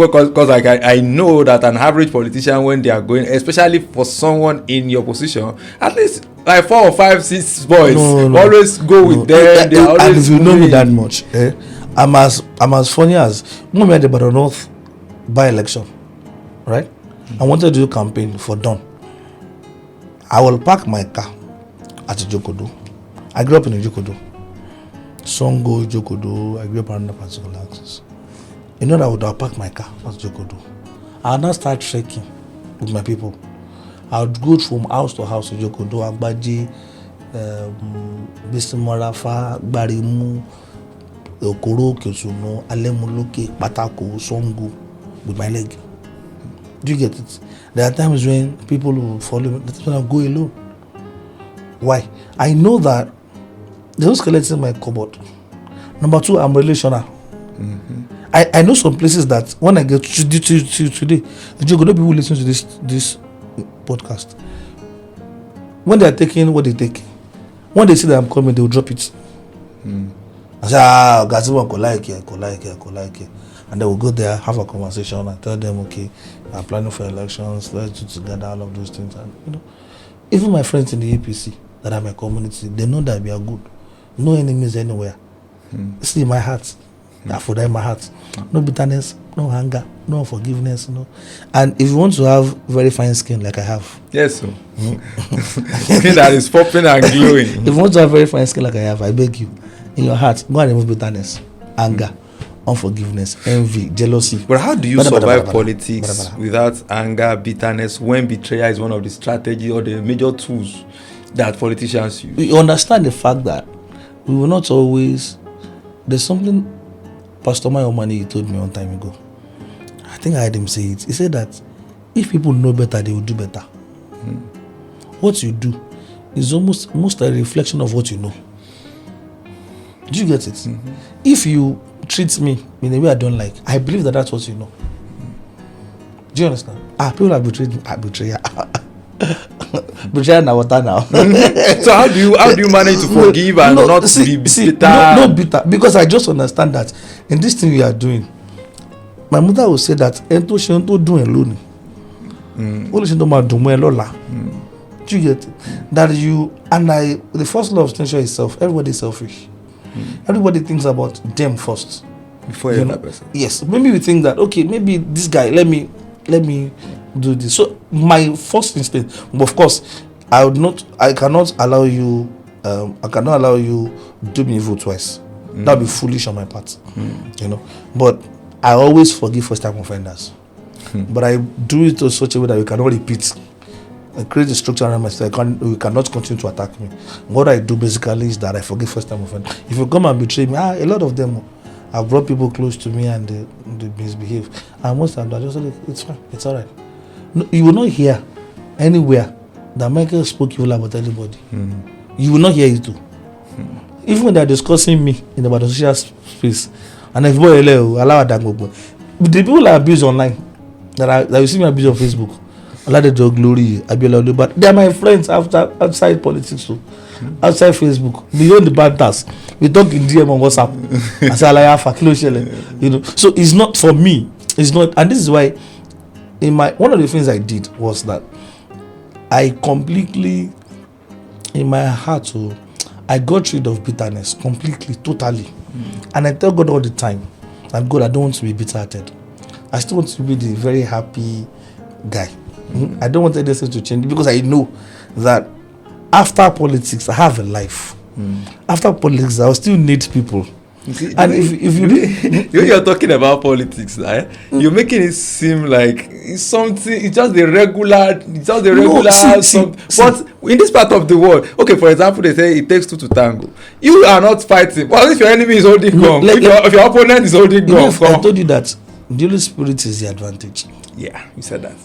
like I know that an average politician, when they are going, especially for someone in your position, at least like 4 or 5, 6 boys always go with them. They are always. And if you know me that much, I'm as funny as when we had the Badon North by-election, right? I wanted to do campaign for Don. I will park my car at Ijokodo. I grew up in Ijokodo. Songo, Ijokodo. I grew up around that particular axis. You know that I would park my car at Ijokodo. I would now start trekking with my people. I would go from house to house in Ijokodo, Agbaji, Bisimarafa, Gbarimu, Okoro, Kyosuno, Alemoloke, Patako, Songo with my leg. Do you get it? There are times when people will follow me, that's when I'll go alone. Why? I know that there's no skeleton in my cupboard. Number two, I'm relational. I know some places that when I get to today, you're going to be who listen to this podcast. When they are taking what they take, when they see that I'm coming, they will drop it. I say, Gaziwa go like it. And they will go there, have a conversation, and tell them, okay, I'm planning for elections, let's do together, all of those things. And even my friends in the APC that are my community, they know that we are good. No enemies anywhere. See my heart. For them, my heart. No bitterness, no anger, no unforgiveness, no. And if you want to have very fine skin like I have, yes, sir. Skin that is popping and glowing. If you want to have very fine skin like I have, I beg you, in your heart, go and remove bitterness, anger, unforgiveness, envy, jealousy. But how do you survive politics without anger, bitterness, when betrayal is one of the strategies or the major tools that politicians use? You understand the fact that we will not always. There's something Pastor Mayomani told me one time ago. I think I heard him say it. He said that if people know better, they will do better. What you do is almost a reflection of what you know. Do you get it? If you treat me in a way I don't like, I believe that that's what you know. Do you understand? People have betrayed me. Betrayal. Betrayal now, water now. So how do you manage to forgive and not be bitter? No bitter, because I just understand that in this thing we are doing, my mother will say that ento she ento do alone. Only she don't ma do mo lola. Do you get it? That you and I, the first law of nature is self. Everybody is selfish. Everybody thinks about them first before every other person. Yes, maybe we think that okay, maybe this guy, let me do this. So my first instinct, of course, I cannot allow you do me evil twice. That would be foolish on my part. But I always forgive first time offenders. But I do it in such a way that we cannot repeat. I create a structure around myself. We cannot continue to attack me. What I do basically is that I forgive first time offenders. If you come and betray me, a lot of them have brought people close to me and they misbehave. And most of them, I just say, it's fine, it's all right. No, you will not hear anywhere that Michael spoke evil about anybody. You will not hear it too. Even when they're discussing me in the social space, and if allow that the people I abuse online, that you see me abuse on Facebook, Allah the glory, but they are my friends outside politics too. Outside Facebook, beyond the banters, we talk in DM on WhatsApp. I say, so it's not for me. It's not, and this is why. One of the things I did was that I completely, in my heart, I got rid of bitterness completely, totally. And I tell God all the time, that God, I don't want to be bitter-hearted. I still want to be the very happy guy. I don't want anything to change because I know that after politics, I have a life. After politics, I will still need people. And if you're talking about politics, right? You're making it seem like it's something. It's just the regular. But in this part of the world, okay, for example, they say it takes two to tango. You are not fighting. Well, if your enemy is holding gun, if your opponent is holding gun, I told you that the Holy Spirit is the advantage. Yeah, you said that.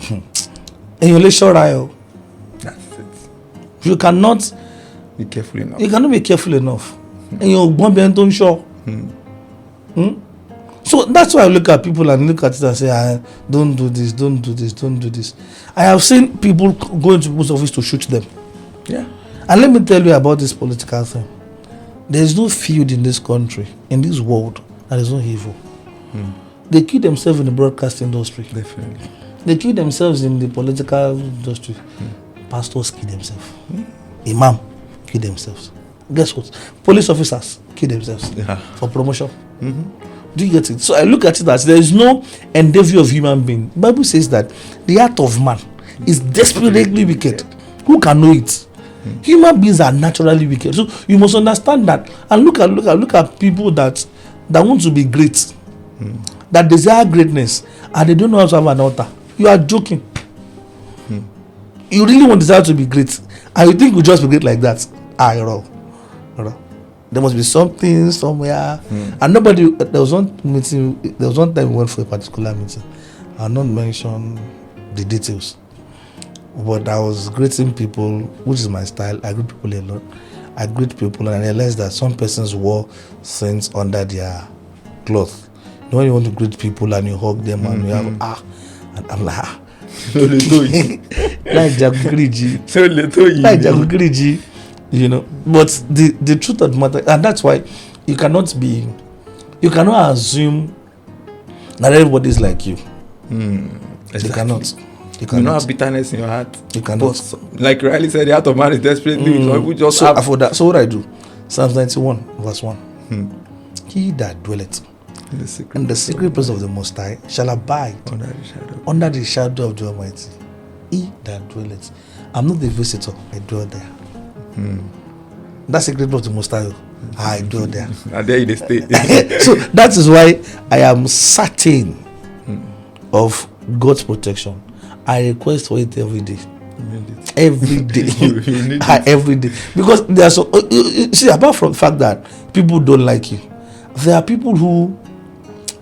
And you're sure, that's it. You cannot be careful enough. You cannot be careful enough. And you're going sure. So that's why I look at people and look at it and say, don't do this, don't do this, don't do this. I have seen people go into people's office to shoot them. Yeah. And let me tell you about this political thing. There is no field in this country, in this world, that is not evil. They kill themselves in the broadcast industry. Definitely. They kill themselves in the political industry. Pastors kill themselves. Imam kill themselves. Guess what? Police officers kill themselves for promotion. Do you get it? So I look at it as there is no endeavor of human being. The Bible says that the heart of man is desperately wicked. Who can know it? Human beings are naturally wicked. So you must understand that. And look at people that want to be great, that desire greatness, and they don't know how to have an altar. You are joking. You really want desire to be great, and you think you just be great like that? You're wrong. There must be something somewhere. And nobody, there was one meeting, there was one time we went for a particular meeting. I'll not mention the details. But I was greeting people, which is my style. I greet people a lot. I greet people and I realized that some persons wore things under their cloth. You know when you want to greet people and you hug them and you have, and I'm like, like Jagukriji, you know. But the truth of the matter, and that's why you cannot assume that everybody is like you. Exactly. You cannot. You don't have bitterness in your heart. You cannot. But, like Riley said, the heart of man is desperately. So we just so for that. So what I do? Psalms 91 verse 1. He that dwelleth in the secret place of the Most High shall abide under the shadow of the Almighty. He that dwelleth. I'm not the visitor. I dwell there. That secret place of the Most High, I dwell there. And there you stay. So that is why I am certain of God's protection. I request for it every day. Every day. Every day. Because there are so see, apart from the fact that people don't like you, there are people who,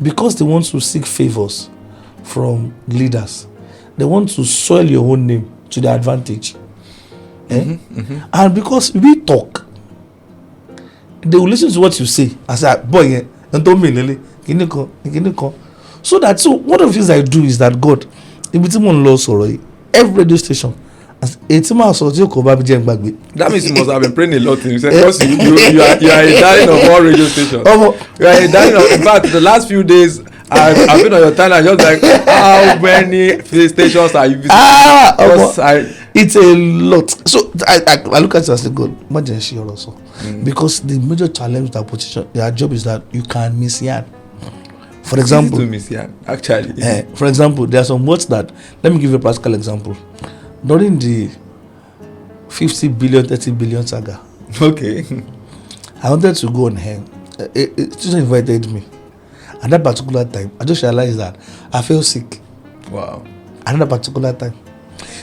because they want to seek favors from leaders, they want to soil your own name to their advantage. And because we talk, they will listen to what you say. I say, boy, so that, so one of the things I do is that God, every radio station, that means you must have been praying a lot. Because you are a darling of all radio stations. You are a darling of, in fact, the last few days I've been on your time and just like, how many stations are you visiting? It's a lot. So I look at it as a God, emergency also. Because the major challenge with our position, their job is that you can misyan. For example, actually, for example, there are some words that, let me give you a practical example. During the 50 billion, 30 billion saga, okay, I wanted to go on hand. A student invited me. At that particular time, I just realized that I felt sick. Wow. At that particular time.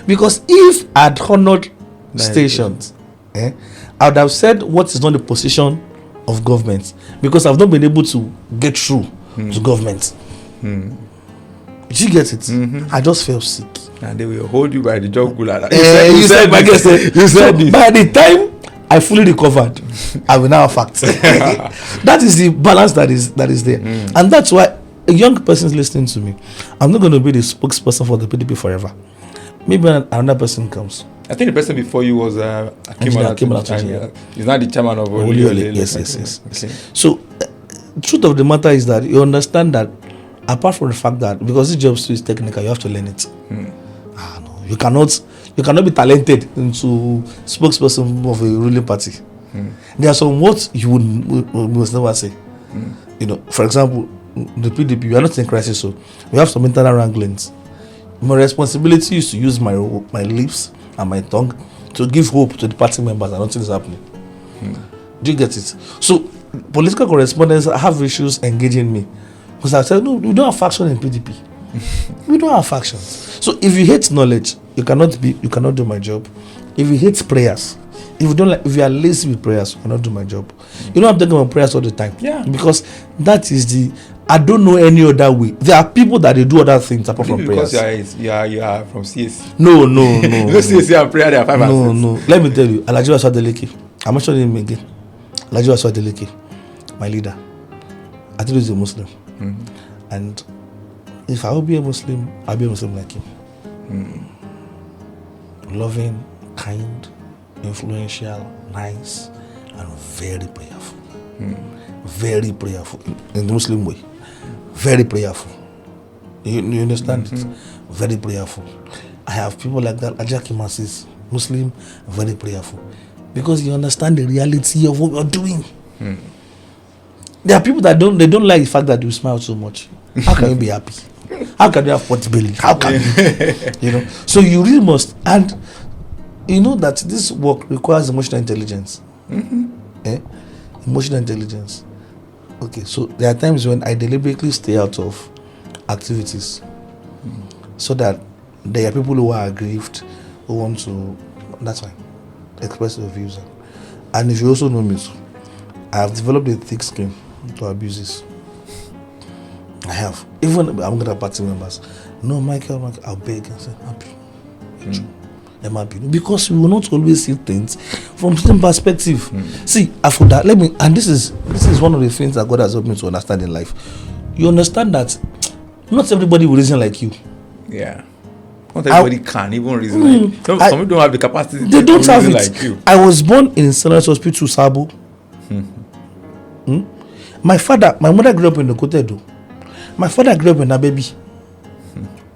Because if I'd honored stations, I would have said what is not the position of government. Because I've not been able to get through to government. Did you get it? I just felt sick. And they will hold you by the jugular. You said by the time I fully recovered, I will now have facts. That is the balance that is there. And that's why a young person is listening to me. I'm not going to be the spokesperson for the PDP forever. Maybe another person comes. I think the person before you was Akim Olatunji. He's not the chairman of Oli. Yes. Okay. So, truth of the matter is that you understand that apart from the fact that because this job is technical, you have to learn it. No, you cannot be talented into spokesperson of a ruling party. There are some words you must never say. You know, for example, the PDP, we are not in crisis, so we have some internal wranglings. My responsibility is to use my lips and my tongue to give hope to the party members that nothing is happening. Do you get it? So political correspondents have issues engaging me because I said, no, we don't have faction in PDP. We don't have factions. So if you hate knowledge, you cannot do my job. If you hate prayers, if you are lazy with prayers, you cannot do my job. You know, I'm talking about prayers all the time. Yeah. Because that is I don't know any other way. There are people that they do other things apart from prayers. Because you are from CSC. No. CSC and prayer, they are 5 and 6. No. Let me tell you, Alhaji Wasu, I'm not sure him again. Alhaji Wasu, my leader. I think he's a Muslim. And if I will be a Muslim, I'll be a Muslim like him. Loving, kind, influential, nice, and very prayerful. Very prayerful in the Muslim way. Very prayerful. You understand it? Very prayerful. I have people like that. Ajaki Masis, Muslim, very prayerful. Because you understand the reality of what you're doing. There are people that don't like the fact that you smile so much. How can you be happy? How can you have 40 billion? How can you? So you really must. And you know that this work requires emotional intelligence. Emotional intelligence. Okay, so there are times when I deliberately stay out of activities so that there are people who are aggrieved who want to, that's fine, express their views. And if you also know me too, I have developed a thick skin to abuses. I have. Even among the party members. No, Michael, I'll beg and say, I'm happy. Because we will not always see things from the same perspective. See, after that, and this is one of the things that God has helped me to understand in life. You understand that not everybody will reason like you. Yeah. Not everybody can even reason like you. Some people don't have the capacity they to don't reason have it. like you. I was born in St. Hospital, Sabo. My mother grew up in Okotedo. My father grew up in Abebi.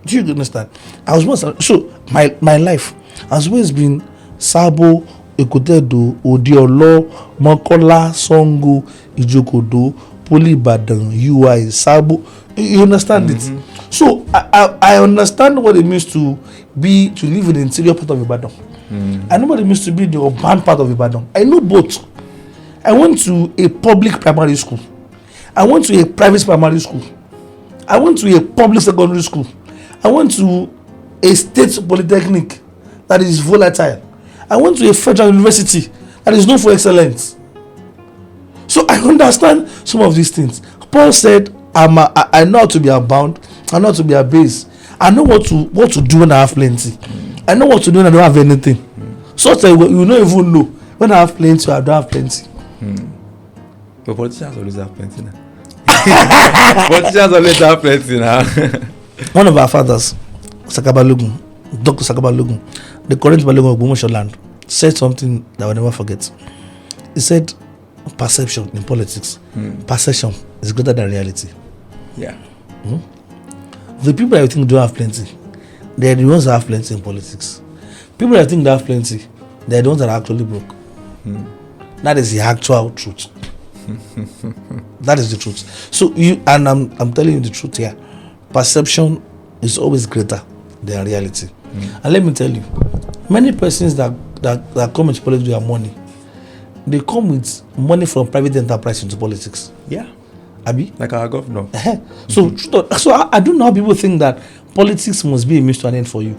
Do you understand? I was born, so my life has always been Sabo, Okotedo, Odiolo, Mokola, Songo, Ijokodo, Polibadan, UI, Sabo. You understand it? So I understand what it means to live in the interior part of Ibadan. I know what it means to be the urban part of Ibadan. I know both. I went to a public primary school. I went to a private primary school. I went to a public secondary school. I went to a state polytechnic that is volatile. I went to a federal university that is known for excellence. So I understand some of these things. Paul said, I know how to be abound, I know how to be abased. I know what to do when I have plenty. I know what to do when I don't have anything. So that you don't even know when I have plenty or I don't have plenty. But politicians always have plenty now. Politicians always have plenty now. One of our fathers, Dr. Sakabalogun, the current Balogun of Ogumosho land, said something that I will never forget. He said, perception in politics, perception is greater than reality. Yeah. The people that you think don't have plenty, they are the ones that have plenty in politics. People that think they have plenty, they are the ones that are actually broke. That is the actual truth. That is the truth. So I'm telling you the truth here. Perception is always greater than reality. And let me tell you, many persons that come into politics with their money, they come with money from private enterprise into politics. Yeah. Abi? Like our governor. So I don't know how people think that politics must be a means to an end for you.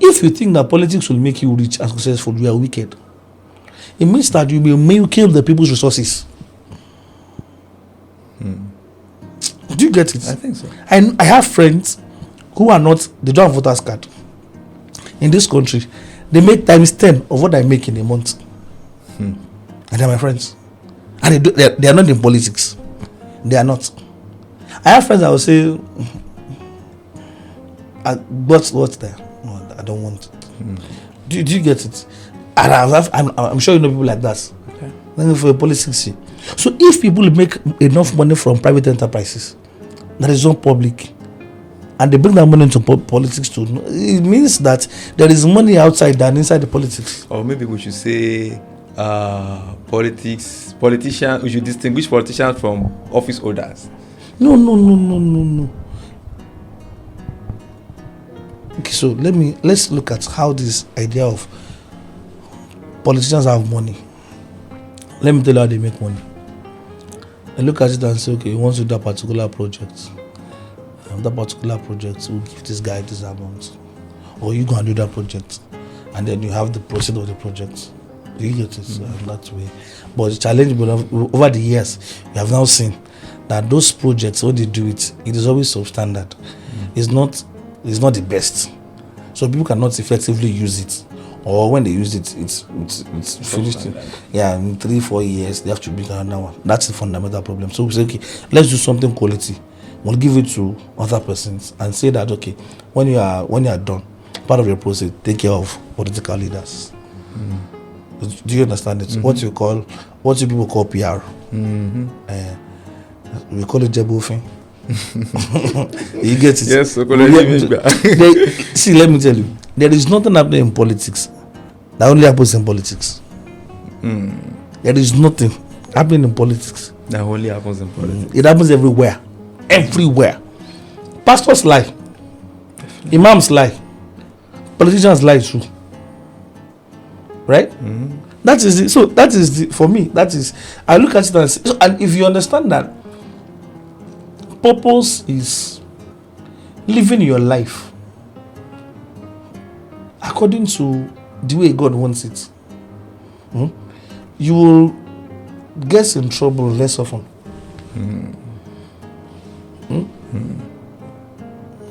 If you think that politics will make you rich and successful, you are wicked. It means that you will milking the people's resources. Do you get it? I think so. I have friends who they don't have voters card. In this country, they make times 10 of what I make in a month. And they're my friends. And they are not in politics. They are not. I have friends that will say, what's there? No, I don't want it. Do you get it? And I'm sure you know people like that. Okay. Then for politics. So if people make enough money from private enterprises that is not public, and they bring that money into politics too, it means that there is money outside than inside the politics. Or maybe we should say politicians, we should distinguish politicians from office holders. No. Okay, so let's look at how this idea of politicians have money. Let me tell you how they make money. I look at it and say, okay, you want to do a particular project. That particular project will give this guy this amount. Or you go and do that project. And then you have the proceed of the project. Do you get it? That way. But the challenge over the years, we have now seen that those projects, when they do it is always substandard. It's not the best. So people cannot effectively use it. Or when they use it, it's finished. Yeah, in 3-4 years, they have to bring another one. That's the fundamental problem. So we say, okay, let's do something quality. We'll give it to other persons and say that, okay, when you are done, part of your process, take care of political leaders. Do you understand it? What you people call PR. We call it jebofing. You get it? Yes. See, let me tell you, there is nothing happening in politics that only happens in politics. There is nothing happening in politics that only happens in politics. It happens everywhere. Everywhere. Pastors lie. Imams lie. Politicians lie too. Right? That is for me, I look at it and say, and if you understand that purpose is living your life according to the way God wants it, you will gets in trouble less often.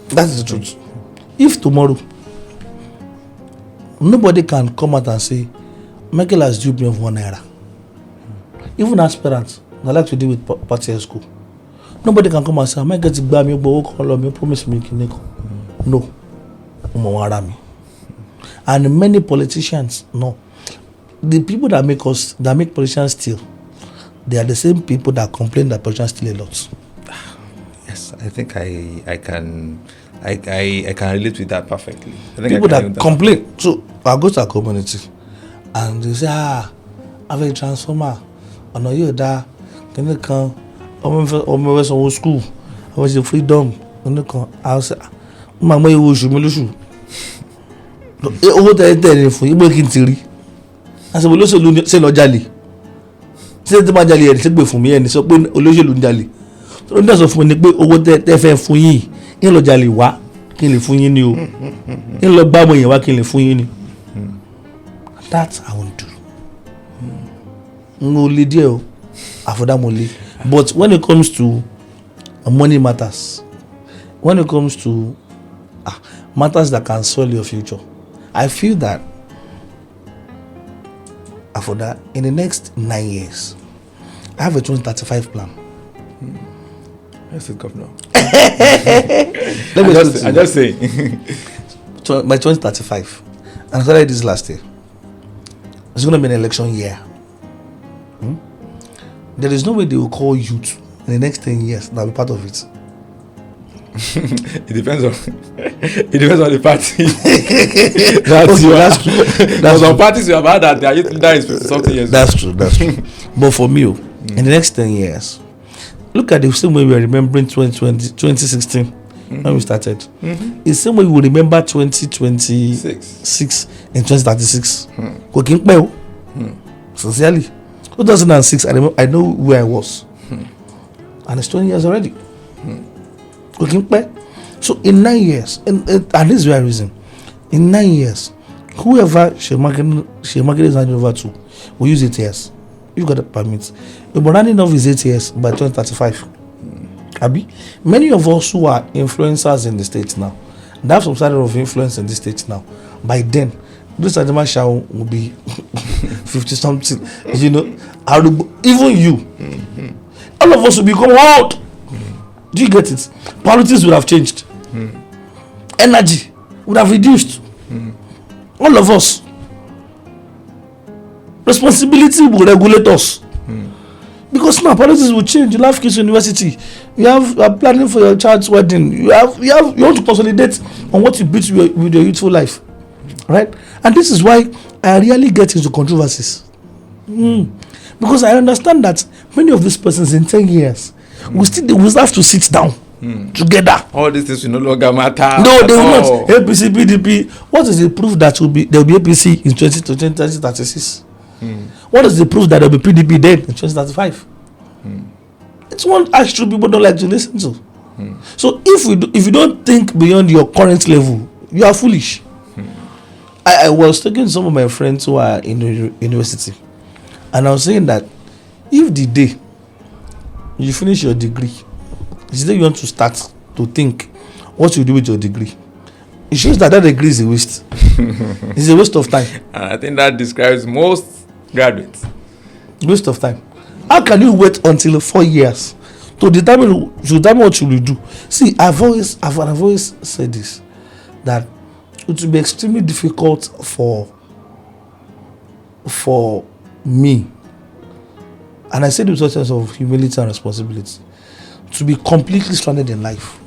That is the truth. If tomorrow nobody can come out and say Michael has duped me of 1 naira, even aspirants that like to deal with party school, nobody can come and say Michael ti gba mi gbo promise me kiniko. No. And many politicians, no. The people that make politicians steal, they are the same people that complain that politicians steal a lot. Yes, I think I can relate with that perfectly. People that complain. So I go to a community and they say, I have a transformer. I know you that. Can you come? I'm some school. I was the freedom. Can you come? I'll say, Mama, you will shoot me. Owó tẹ́lẹ̀ fún yín kí n ti rí àṣẹ olóṣèlú ṣe lọ jalè ṣé tí máa jalè ẹ̀ ṣe pé fún mi ẹni sọ pé olóṣèlú ń jalè tó ń dẹ̀sọ̀ fún mi ni pé owó tẹ́ fẹ́ fún yín kí n lọ jalè wá kí n lè fún yín ni o kí n lọ gbá ọmọ yẹn wá kí n lè fún yín ni. That I won't do. Mo lè díẹ̀ o àfọ̀dá mo lè, but when it comes to money matters, when it comes to matters that can spoil your future, I feel that for that in the next 9 years, I have a 2035 plan. Yes, Governor. I just say by 2035, and I started this last year. It's going to be an election year. There is no way they will call youth in the next 10 years that will be part of it. It depends on the party. That's true. There's some parties you have had that their youth leader is something years. That's true. But for me, in the next 10 years, look at the same way we are remembering 2016 when we started. It's the same way we will remember 2026 and 2036. Sincerely, 2006, I know where I was, and it's 20 years already. So in 9 years, and this is very reason, in 9 years, whoever Seyi Makinde is handing over to will use 8 years. You got the permit. We're running off his 8 years by 2035. Abi, many of us who are influencers in the States now, they have some sort of influence in the States now. By then, this Adama Shao will be 50 something. You know, even you, all of us will become old. Do you get it? Politics would have changed. Energy would have reduced. All of us. Responsibility will regulate us. Because now politics will change. You have kids in university. You are planning for your child's wedding. You want to consolidate on what you built with your youthful life. Right? And this is why I really get into controversies. Because I understand that many of these persons in 10 years we will have to sit down together. All these things will no longer matter. No, they will not. APC, PDP. What is the proof that there will be APC in 2036? What is the proof that there will be PDP then in 2035? It's one actual people don't like to listen to. So if you don't think beyond your current level, you are foolish. I was talking to some of my friends who are in the university, and I was saying that if the day you finish your degree, it's the day you want to start to think what you do with your degree, it shows that degree is a waste. It's a waste of time. And I think that describes most graduates. Waste of time. How can you wait until 4 years to determine what you will do? See, I've always said this, that it will be extremely difficult for me, and I said it with such a sense of humility and responsibility, to be completely stranded in life.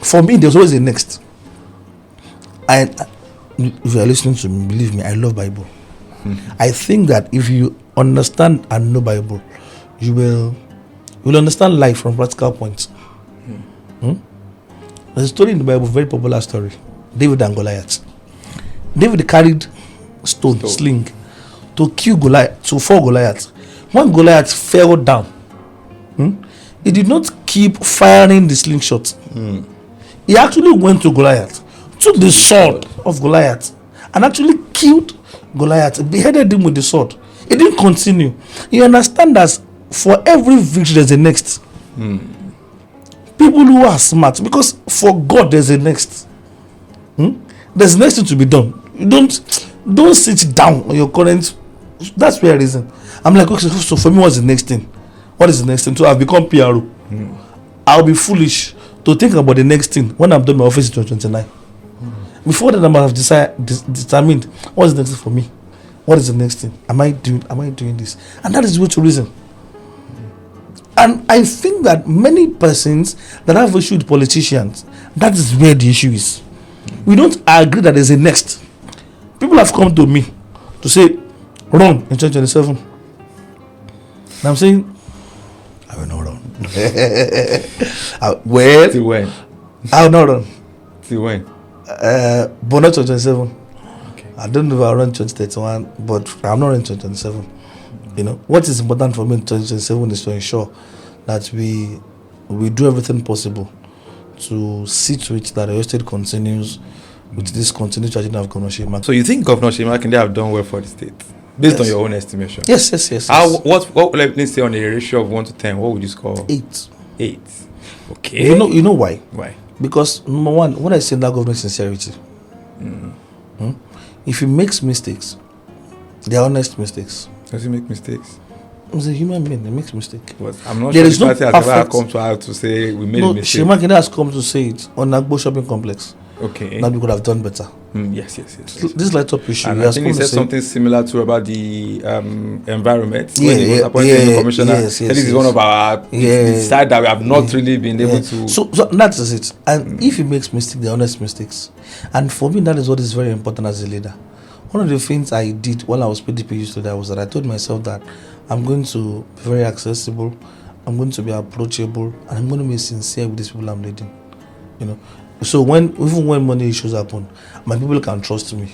For me, there's always a next. And if you are listening to me, believe me, I love Bible. I think that if you understand and know Bible, you will understand life from practical points. There's a story in the Bible, very popular story, David and Goliath. David carried sling, to kill Goliath, to fall Goliath. When Goliath fell down, he did not keep firing the slingshot. He actually went to Goliath, took the sword of Goliath, and actually killed Goliath, beheaded him with the sword. It didn't continue. You understand that for every victory there's a next. People who are smart, because for God there's a next. There's next thing to be done. You don't sit down on your current. That's where reason. I'm like, okay, so for me, what's the next thing? What is the next thing? So I've become PRO. I'll be foolish to think about the next thing when I'm done my office in 2029. Before that, I must have determined what is the next thing for me. What is the next thing? Am I doing this? And that is the way to reason. And I think that many persons that have issue with politicians, that is where the issue is. We don't agree that there's a next. People have come to me to say, run in 2027. And I'm saying, I will not run. Well, till when? I will not run. Till when? But not 2027. Okay. I don't know if I'll run 2031, but I'm not running 2027. You know, what is important for me in 2027 is to ensure that we do everything possible to see to it that Oyo State continues with this continued tragedy of Governor Seyi Makinde. So you think Governor Seyi Makinde have done well for the state, based on your own estimation? Yes. How, what let's say on a ratio of 1 to 10, what would you score? 8. 8. Okay. You know why? Why? Because number one, when I say that government sincerity, if he makes mistakes, they are honest mistakes. Does he make mistakes? He's a human being, he makes mistakes. But I'm not There sure is the no party has ever perfect- come to out to say we made a No, mistake. Seyi Makinde has come to say it on Agbo shopping complex Okay. that we could have done better. Yes. This light-up issue. And he I has think come he to said say- something similar to about the environment Yeah, when he was yeah, appointed yeah, the commissioner. yes, That is yes. one of our Yeah. the side that we have not Yeah. really been able to. So that is it. And if he makes mistakes, they're honest mistakes. And for me, that is what is very important as a leader. One of the things I did while I was PDP Youth Leader was that I told myself that I'm going to be very accessible, I'm going to be approachable, and I'm going to be sincere with these people I'm leading. You know. So even when money issues happen, my people can trust me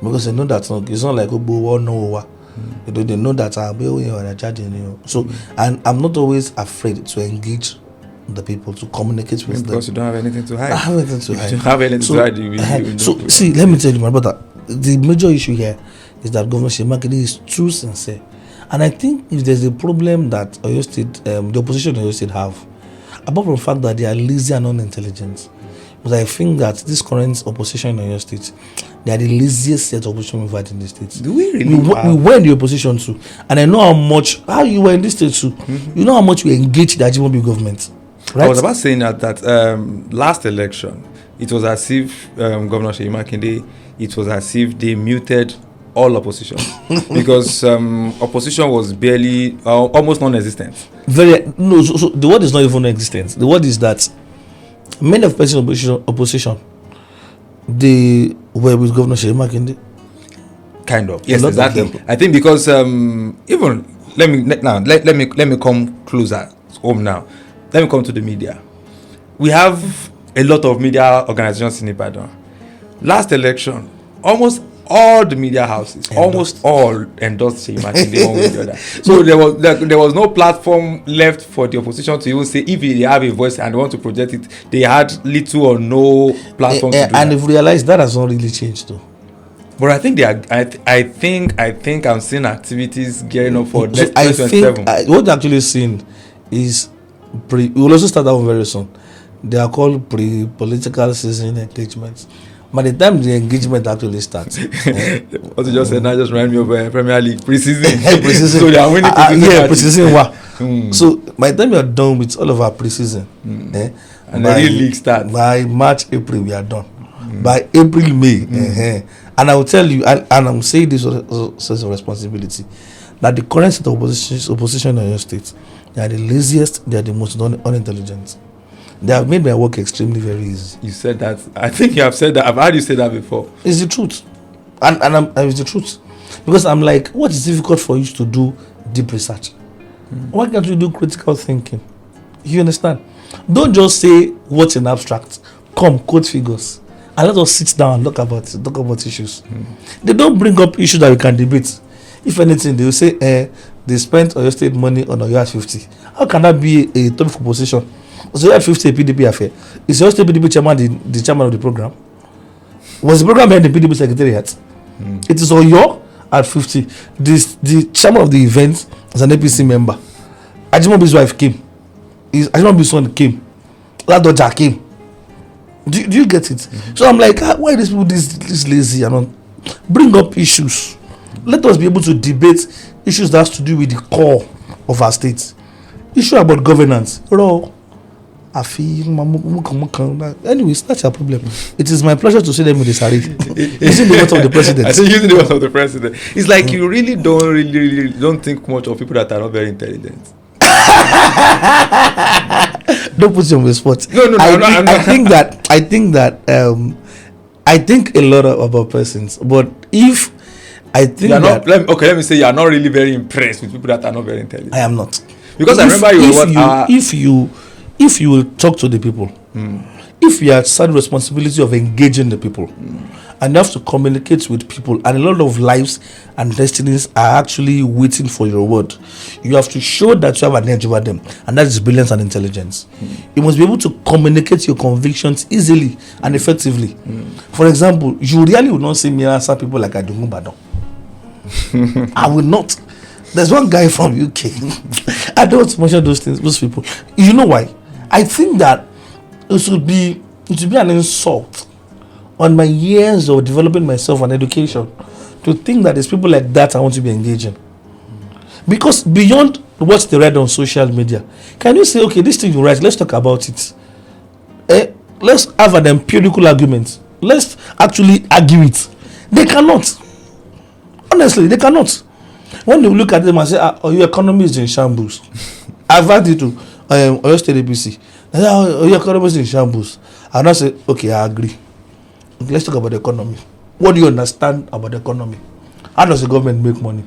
because they know that it's not like they know that I'll be So and I'm not always afraid to engage the people, to communicate with them. Because you don't have anything to hide. I have anything to If hide. you don't have anything to hide, you So don't- see, let me tell you, my brother, the major issue here is that Governor Seyi Makinde is too sincere. And I think if there's a problem that Oyo State, the opposition in Oyo State have, apart from the fact that they are lazy and unintelligent, but I think that this current opposition in Oyo State, they are the laziest set of opposition we've had in the state. Do we really? We were in the opposition too, and I know how you were in this state too. You know how much we engaged the Ajimobi government. Right? I was about saying that last election, it was as if Governor Seyi Makinde, it was as if they muted all opposition because opposition was barely almost non-existent. So the word is not even existent. The word is that many of the opposition they were with Governor Seyi Makinde. Kind of. Yes, A lot of exactly. them. I think because even let me come closer home now. Let me come to the media. We have a lot of media organizations in Ibadan. Last election, almost all the media houses, almost all endorsed Seyi Makinde one way or the other. So there was no platform left for the opposition to even say if they have a voice and they want to project it. They had little or no platform to do And that. if realized that has not really changed though. But I think they are. I think I'm seeing activities gearing up for So next I 2027. think what you're actually seeing is we will also start that one very soon. They are called pre-political season engagements. By the time the engagement actually starts, What you just said now just remind me of Premier League pre-season. pre-season. So they are winning pre-season Yeah, matches. pre-season. Wow. So by the time you are done with all of our pre-season, And the real league starts. by March, April, we are done. By April, May, and I will tell you, and I'm saying this with a sense of responsibility, that the current set of opposition in your state, they are the laziest, they are the most unintelligent. They have made my work extremely very easy. You said that. I think you have said that. I've heard you say that before. It's the truth, and it's the truth, because I'm like, what is difficult for you to do deep research? Why can't you do critical thinking? You understand? Don't just say what's in abstract. Come, quote figures, and let us sit down and talk about issues. They don't bring up issues that we can debate. If anything, they will say, they spent Oyo State money on Oyo at 50. How can that be a topic of position? So Oyo at 50 a PDP affair. Is Oyo State PDP chairman the chairman of the program? Was the program behind the PDP secretariat? It is Oyo at 50. The chairman of the event is an APC member. Ajimobi's wife came. Ajimobi's son came. Ladoja came. Do you get it? So I'm like, why are these people this lazy and bring up issues? Let us be able to debate issues that has to do with the core of our state. Issue about governance. Anyways, that's your problem. It is my pleasure to see them with the sari. Using the words of the president. I say using the words of the president. It's like you really don't think much of people that are not very intelligent. Don't put you on the spot. No. I think a lot about persons, but if I think let me say you are not really very impressed with people that are not very intelligent. I am not, because I remember if you will talk to the people, if you have had responsibility of engaging the people, and you have to communicate with people, and a lot of lives and destinies are actually waiting for your word, you have to show that you have an edge over them, and that is brilliance and intelligence. You must be able to communicate your convictions easily and effectively. For example, you really will not see me answer people like I do Badon. I will not. There's one guy from UK. I don't mention those things, those people. You know why? I think that it would be an insult on my years of developing myself and education to think that there's people like that I want to be engaging. Because beyond what they read on social media, can you say, okay, this thing you write, let's talk about it. Let's have an empirical argument. Let's actually argue it. They cannot. Honestly, they cannot. When you look at them and say, your economy is in shambles. I've had it to Oyo State APC. Your economy is in shambles. And I say, okay, I agree. Let's talk about the economy. What do you understand about the economy? How does the government make money?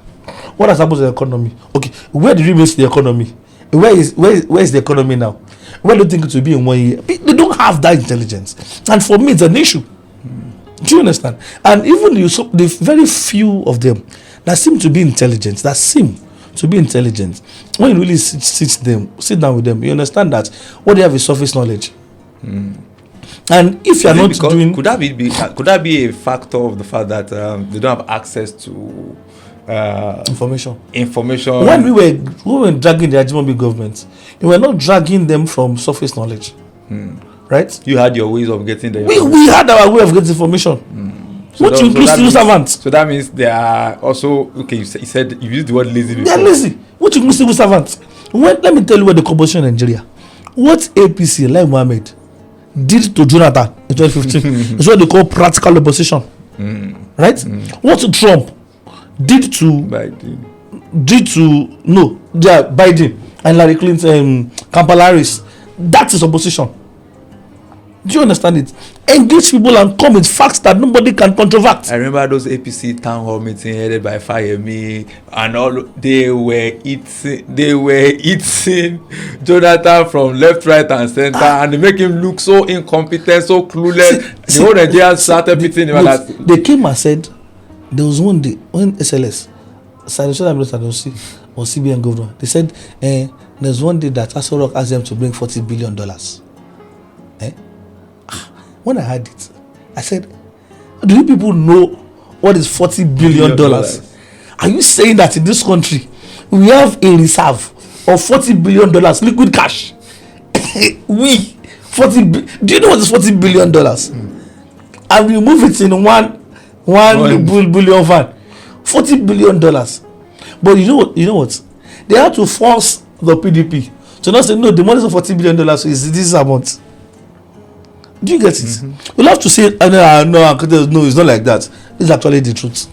What has happened to the economy? Okay, where did we miss the economy? Where is the economy now? Where do you think it will be in 1 year? They don't have that intelligence. And for me, it's an issue. Do you understand? And even the very few of them that seem to be intelligent, when you really sit down with them, you understand that what they have is surface knowledge. And if you are not doing, could that be a factor of the fact that they don't have access to information? When we were dragging the Ajimobi government, we were not dragging them from surface knowledge, right? You had your ways of getting the we had our way of getting information. Which includes civil servants. So that means they are also okay. You said you used the word lazy before. They are lazy. Which includes civil servants. Let me tell you what the composition in Nigeria, what APC like Mohammed did to Jonathan in 2015 is what they call practical opposition. Right? What Trump did to Biden and Larry Clinton, Kamala Harris, that is opposition. Do you understand it? Engage people and come with facts that nobody can controvert. I remember those APC town hall meetings headed by Fayemi and all. They were eating Jonathan from left, right, and center, and they make him look so incompetent, so clueless. The whole Nigeria started beating him. They came and said there was one day when SLS, Sanusi or CBN governor, they said there's one day that Aso Rock asked them to bring $40 billion. When I heard it, I said, do you people know what is $40 billion? Are you saying that in this country we have a reserve of $40 billion liquid cash? Do you know what is $40 billion? And we move it in one billion van. $40 billion. But you know what? They had to force the PDP to not say, no, the money of $40 billion is this amount. Do you get it? You'll have to say, no, it's not like that. It's actually the truth.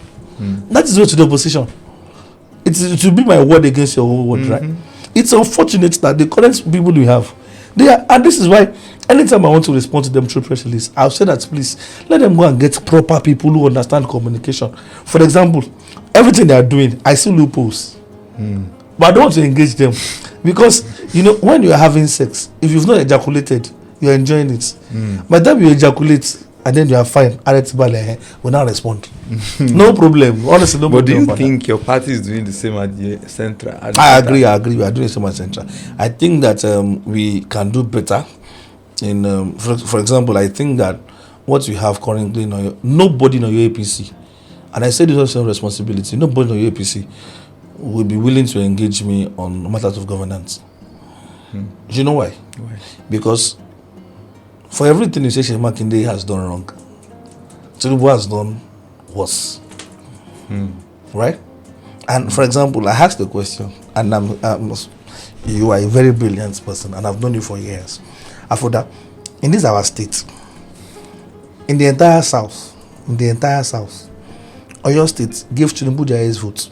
That is what to the opposition. It will be my word against your whole word, right? It's unfortunate that the current people we have, and this is why anytime I want to respond to them through press release, I'll say that please let them go and get proper people who understand communication. For example, everything they are doing, I see loopholes, but I don't want to engage them because when you are having sex, if you've not ejaculated, you're enjoying it. By the time you ejaculate and then you are fine, will now respond. No problem. Honestly, no problem. But do you think your party is doing the same at the central? I agree. We are doing the same at central. I think that we can do better. For example, I think that what we have currently, nobody in your APC And I say this also responsibility. Nobody on APC will be willing to engage me on matters of governance. Do you know why? Why? Because for everything you say Seyi Makinde has done wrong, Tinubu has done worse. Right? And for example, I asked the question, and you are a very brilliant person, and I've known you for years. After that, in this our state, in the entire south, Oyo State gave Tinubu the highest vote.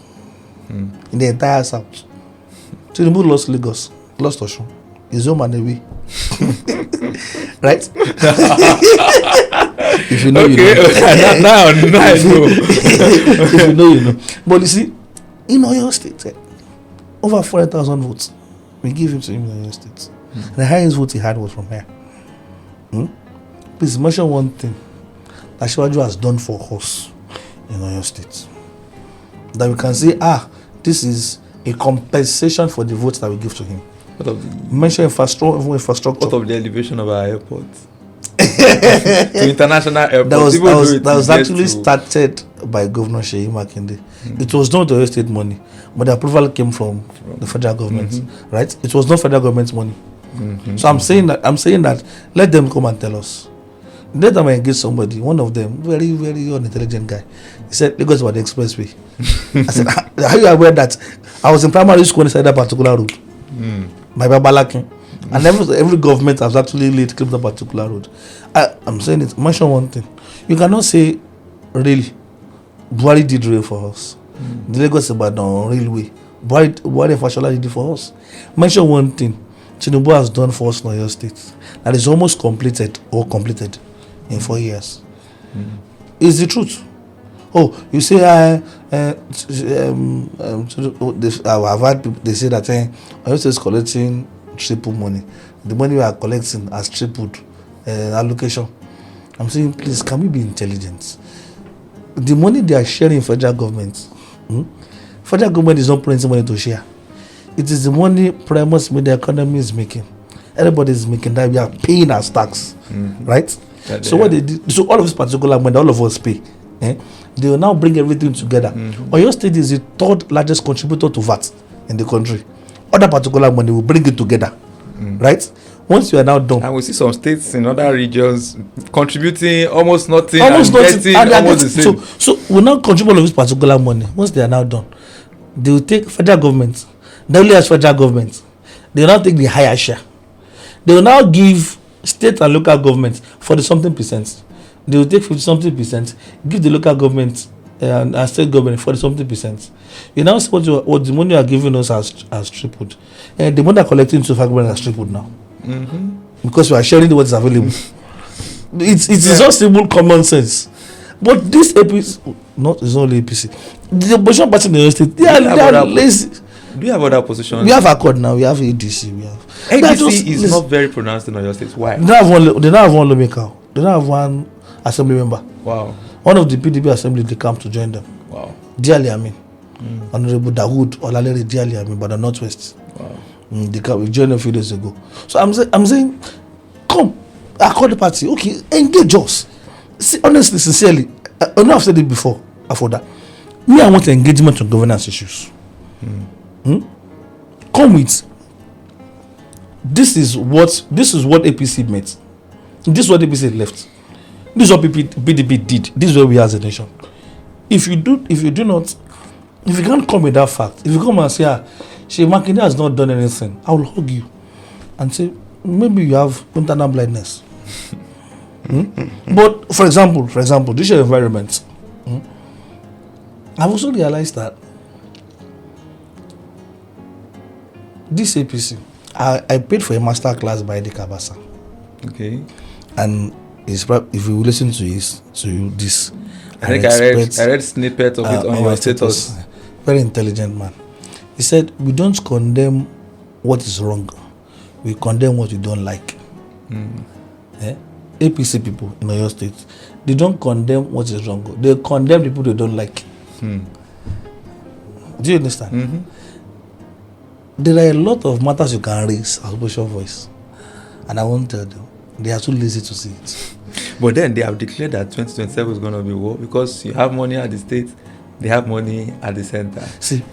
In the entire south, Tinubu lost Lagos, lost Osun, his home and away. Right? If you know, okay. you know. now I know. If you know, you know. But you see, in Oyo State, over 400,000 votes, we give him to him in Oyo State. The highest vote he had was from here. Please mention one thing that Shiwaju has done for us in Oyo State. That we can say, this is a compensation for the votes that we give to him. Mention infrastructure. What of the elevation of our airport? To international airport. That was actually started by Governor Seyi Makinde. It was not the Oyo State money, but the approval came from the federal government. Right? It was not federal government money. So I'm saying that let them come and tell us. The time I engaged somebody, one of them, very, very unintelligent guy, he said, Lagos about the expressway. I said, are you aware that I was in primary school inside that particular road? By Babalakin. And every government has actually laid claim to that particular road. I'm saying it, mention one thing. You cannot say, really, Buhari did rail for us. The Lagos Ibadan railway. Buhari Fashola did it for us. Mention one thing. Tinubu has done for us in Oyo State. That is almost completed in 4 years. It's the truth. Oh, you say I've had people, they say that Oyo State is collecting triple money. The money we are collecting has tripled allocation. I'm saying, please, can we be intelligent? The money they are sharing in federal government, federal government is not printing money to share. It is the money primus media economy is making. Everybody is making that we are paying as tax, right? So what they did, so all of this particular money, all of us pay. They will now bring everything together. Oyo State is the third largest contributor to VAT in the country. Other particular money will bring it together, right? Once you are now done, and we see some states in other regions contributing almost nothing, almost the same. So we now contribute all of this particular money. Once they are now done, they will take federal government. They only ask federal government. They will now take the higher share. They will now give state and local government 40-something%. They will take 50-something%, give the local government and state government 40-something%. You now see what the money you are giving us has tripled. And the money they are collecting to federal government has tripled now. Because we are sharing what is available. It is just simple common sense. But this APC, it's not only APC. The opposition party in the state, they are lazy. Do you have other positions? We have Accord now. We have ADC. ADC is not very pronounced in Oyo State. Why? They don't have one lawmaker. They don't have one assembly member. Wow. One of the PDP assembly they come to join them. Wow. Dearly, I mean. Honorable Dawood Olalere Dearly, I mean, but the Northwest. Wow. They joined a few days ago. So I'm saying, come, Accord the party. Okay, engage us. See, honestly, sincerely, I know I've said it before. After that, I want engagement on governance issues. Come with. This is what APC met. This is what APC left. This is what PDP did. This is where we are as a nation. If you can't come with that fact, if you come and say, Seyi Makinde has not done anything, I will hug you and say, maybe you have internal blindness. But for example, this environment, I've also realized that this APC, I paid for a master class by the Kabasa. Okay. And if you listen to this, I read snippet of it on your status. Very intelligent man. He said, we don't condemn what is wrong. We condemn what we don't like. APC people in Oyo State, they don't condemn what is wrong. They condemn people they don't like. Do you understand? There are a lot of matters you can raise as opposition voice, and I won't tell them. They are too lazy to see it. But then they have declared that 2027 is going to be war because you have money at the state, they have money at the center.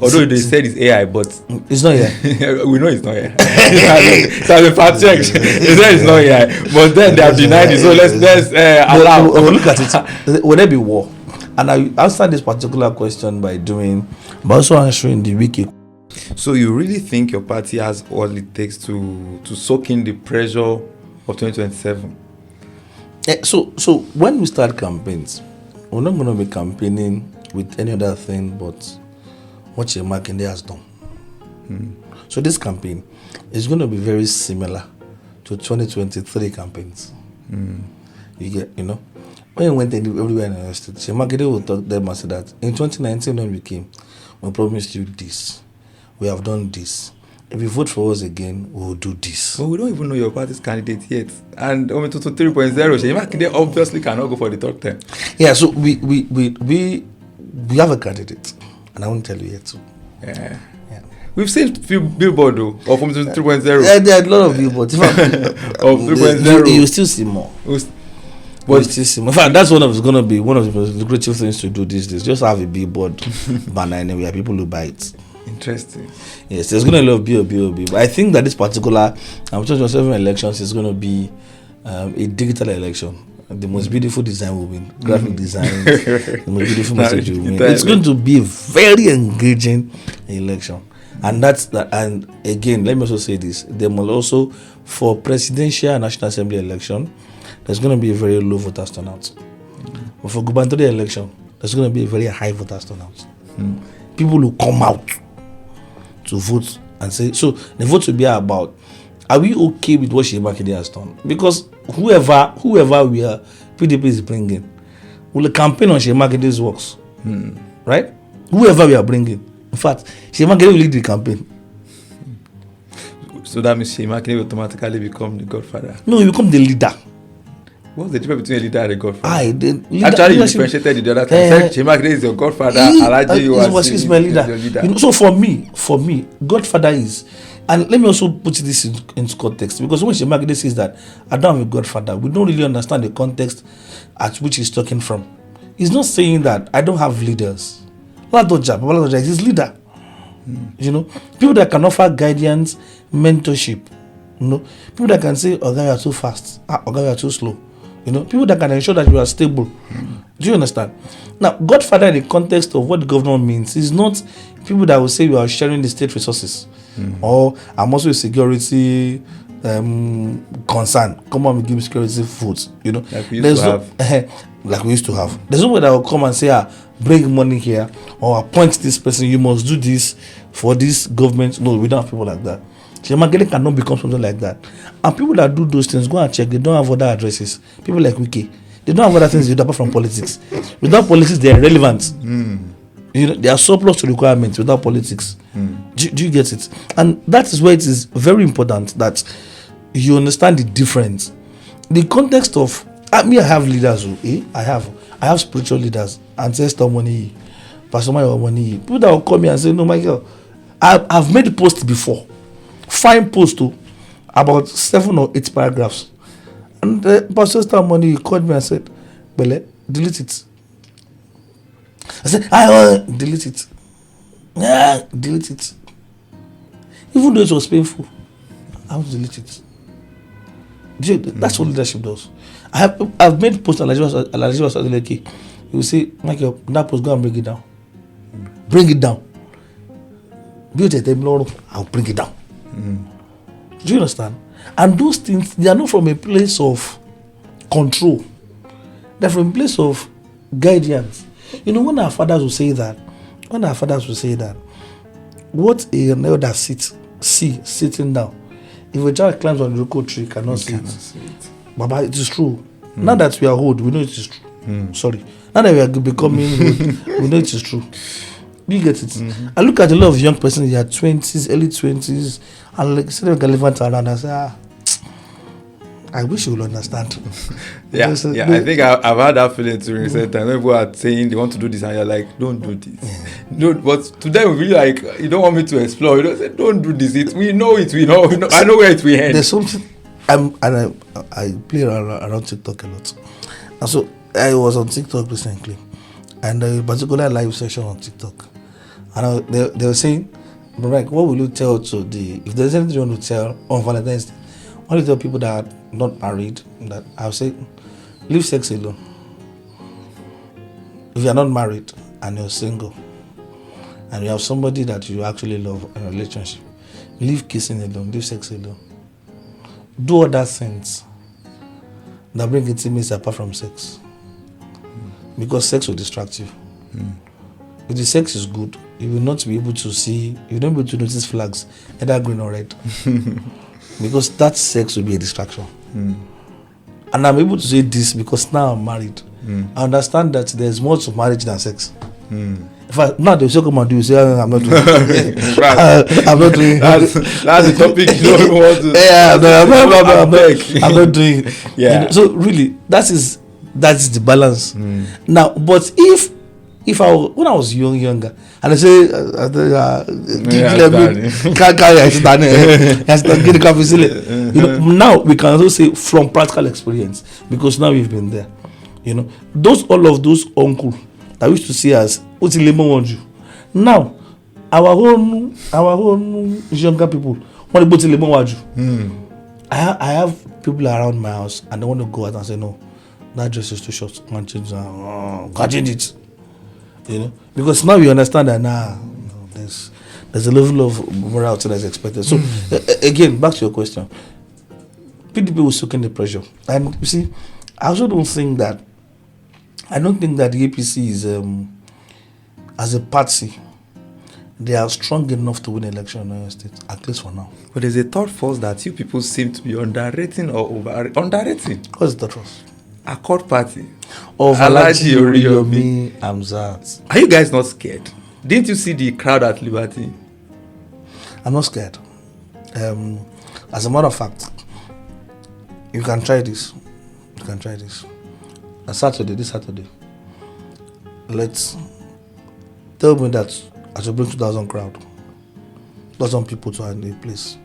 Although they said it's AI, but it's not AI. We know it's not AI. It has been fact checked. They said it's not AI, but then they have denied it. So let's allow. Look at it. Will there be war? And I answer this particular question by also answering the wiki. So you really think your party has all it takes to soak in the pressure of 2027? So when we start campaigns, we're not going to be campaigning with any other thing but what Seyi Makinde has done. So this campaign is going to be very similar to 2023 campaigns. You get, when you went everywhere in the state, Seyi Makinde will talk them and say that in 2019 when we came, we promised you this. We have done this. If you vote for us again, we will do this. But we don't even know your party's candidate yet. And to 3.0, Seyi Makinde obviously cannot go for the third term. Yeah, so we have a candidate, and I won't tell you yet too. Yeah. We've seen few billboards though, of 3.0. Yeah, there are a lot of billboards. Of 3.0. You still see more. But in fact, that's going to be one of the lucrative things to do these days. Just have a billboard banner anywhere, people will buy it. Interesting. Yes, there's going to be a lot of BOB. But I think that this particular 2027 elections is going to be a digital election. The most beautiful design will win. Graphic design, the most beautiful message will win. It's going to be a very engaging election. And that's that. And again, let me also say this: there will also, for presidential and national assembly election, there's going to be a very low voters turnout. But for gubernatorial election, there's going to be a very high voters turnout. People will come out to vote and say. So the vote will be about: are we okay with what Seyi Makinde has done? Because whoever we are, PDP is bringing, will campaign on Seyi Makinde's works, right? Whoever we are bringing. In fact, Seyi Makinde will lead the campaign. So that means Seyi Makinde will automatically become the godfather? No, he will become the leader. What's the difference between a leader and a godfather? Actually, you differentiated the other time. Seyi Makinde is your godfather. Alaji is my leader. So for me, godfather is, and let me also put this into context, because when Seyi Makinde says that I don't have a godfather, we don't really understand the context at which he's talking from. He's not saying that I don't have leaders. Ladoja is his leader. People that can offer guidance, mentorship. People that can say, "Oga, you are too fast. Oga, you are too slow." People that can ensure that you are stable. Do you understand? Now, godfather in the context of what the governor means is not people that will say we are sharing the state resources, or I'm also a security concern. Come on, we give security food. Like we used to have. Like we used to have. There's no way that will come and say, bring money here, or appoint this person. You must do this for this government. No, we don't have people like that. Seyi Makinde cannot become something like that. And people that do those things, go and check, they don't have other addresses. People like Wiki, they don't have other things apart from politics. Without politics, they are irrelevant. They are surplus to requirements without politics. Do you get it? And that is where it is very important that you understand the difference. The context of, I have leaders, I have spiritual leaders, ancestor money, Pastor Mayo money. People that will call me and say, "No, Michael, I've made posts before, fine post about 7 or 8 paragraphs." And Pastor Money called me and said, "Bele, delete it." I said, "I will delete it." Yeah, delete it. Even though it was painful, I will delete it. That's what leadership does. I've made posts on Alaji. He will say, "Michael, that post, go and bring it down. Bring it down. I'll bring it down." Do you understand? And those things, they are not from a place of control. They're from a place of guidance. When our fathers will say that, what an elder sitting down, if a child climbs on the local tree, cannot see it. Baba, it is true. Now that we are old, we know it is true. Sorry. Now that we are becoming old, we know it is true. You get it? I look at a lot of young persons in their 20s, early 20s, and like instead of relevant around, I say, I wish you would understand. I think I've had that feeling too recent time. When people are saying they want to do this, and you're like, "Don't do this." No, but to them, really like, you don't want me to explore. You don't say, "Don't do this." We know it. We know. I know where it will end. There's something. I play around TikTok a lot. And so I was on TikTok recently, and a particular live session on TikTok. And they were saying, but like, what will you tell to if there's anything you want to tell on Valentine's Day, what do you tell people that are not married? That I'll say, leave sex alone. If you're not married and you're single, and you have somebody that you actually love in a relationship, leave kissing alone, leave sex alone. Do other things that bring intimacy apart from sex. Because sex will distract you. If the sex is good, you will not be able to see, you will not be able to notice flags, either green or red. Because that sex will be a distraction. And I'm able to say this because now I'm married. I understand that there's more to marriage than sex. In fact, now they still come and do, you say, I'm not doing it. I'm not doing it. That's the topic you don't want to. Yeah, no, I'm not doing it. Yeah. You know, so really, that is the balance. Now, but if when I was younger, and I say, now we can also say from practical experience, because now we've been there. You know, all of those uncle that used to see us, what's the lemon want you? Now, our own younger people want to go to lemon want you. I have people around my house and they want to go out and say, no, that dress is too short. Can't change it. You know, because now you understand that there's a level of morality that's expected. So again, back to your question, PDP was soaking the pressure, and you see, I also don't think that the APC is as a party, they are strong enough to win election in Oyo State, at least for now. But there's a thought force that you people seem to be underrating or underrating. What's the thought force? Accord Party Of Alhaji Oriyomi Hamzat. Are you guys not scared? Didn't you see the crowd at Liberty? I'm not scared. As a matter of fact, you can try this. This Saturday, let's tell me that I should bring 2,000 crowd, 2,000 people to a place.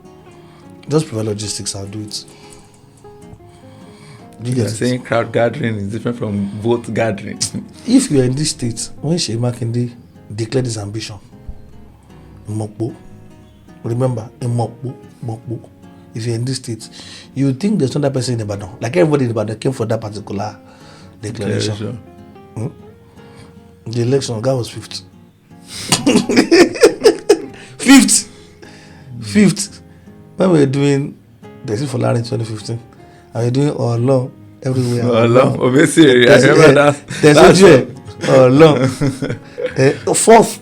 Just provide logistics, I'll do it. You're saying crowd gathering is different from vote gathering. If you are in this state, when Seyi Makinde declared his ambition, remember, if you're in this state, you think there's another person in Ibadan. Like everybody in Ibadan came for that particular declaration. The election, guy was fifth. Fifth. When we were doing the thing for Larry in 2015, and we're doing all along everywhere. Obviously, I remember that. There's all along. Fourth.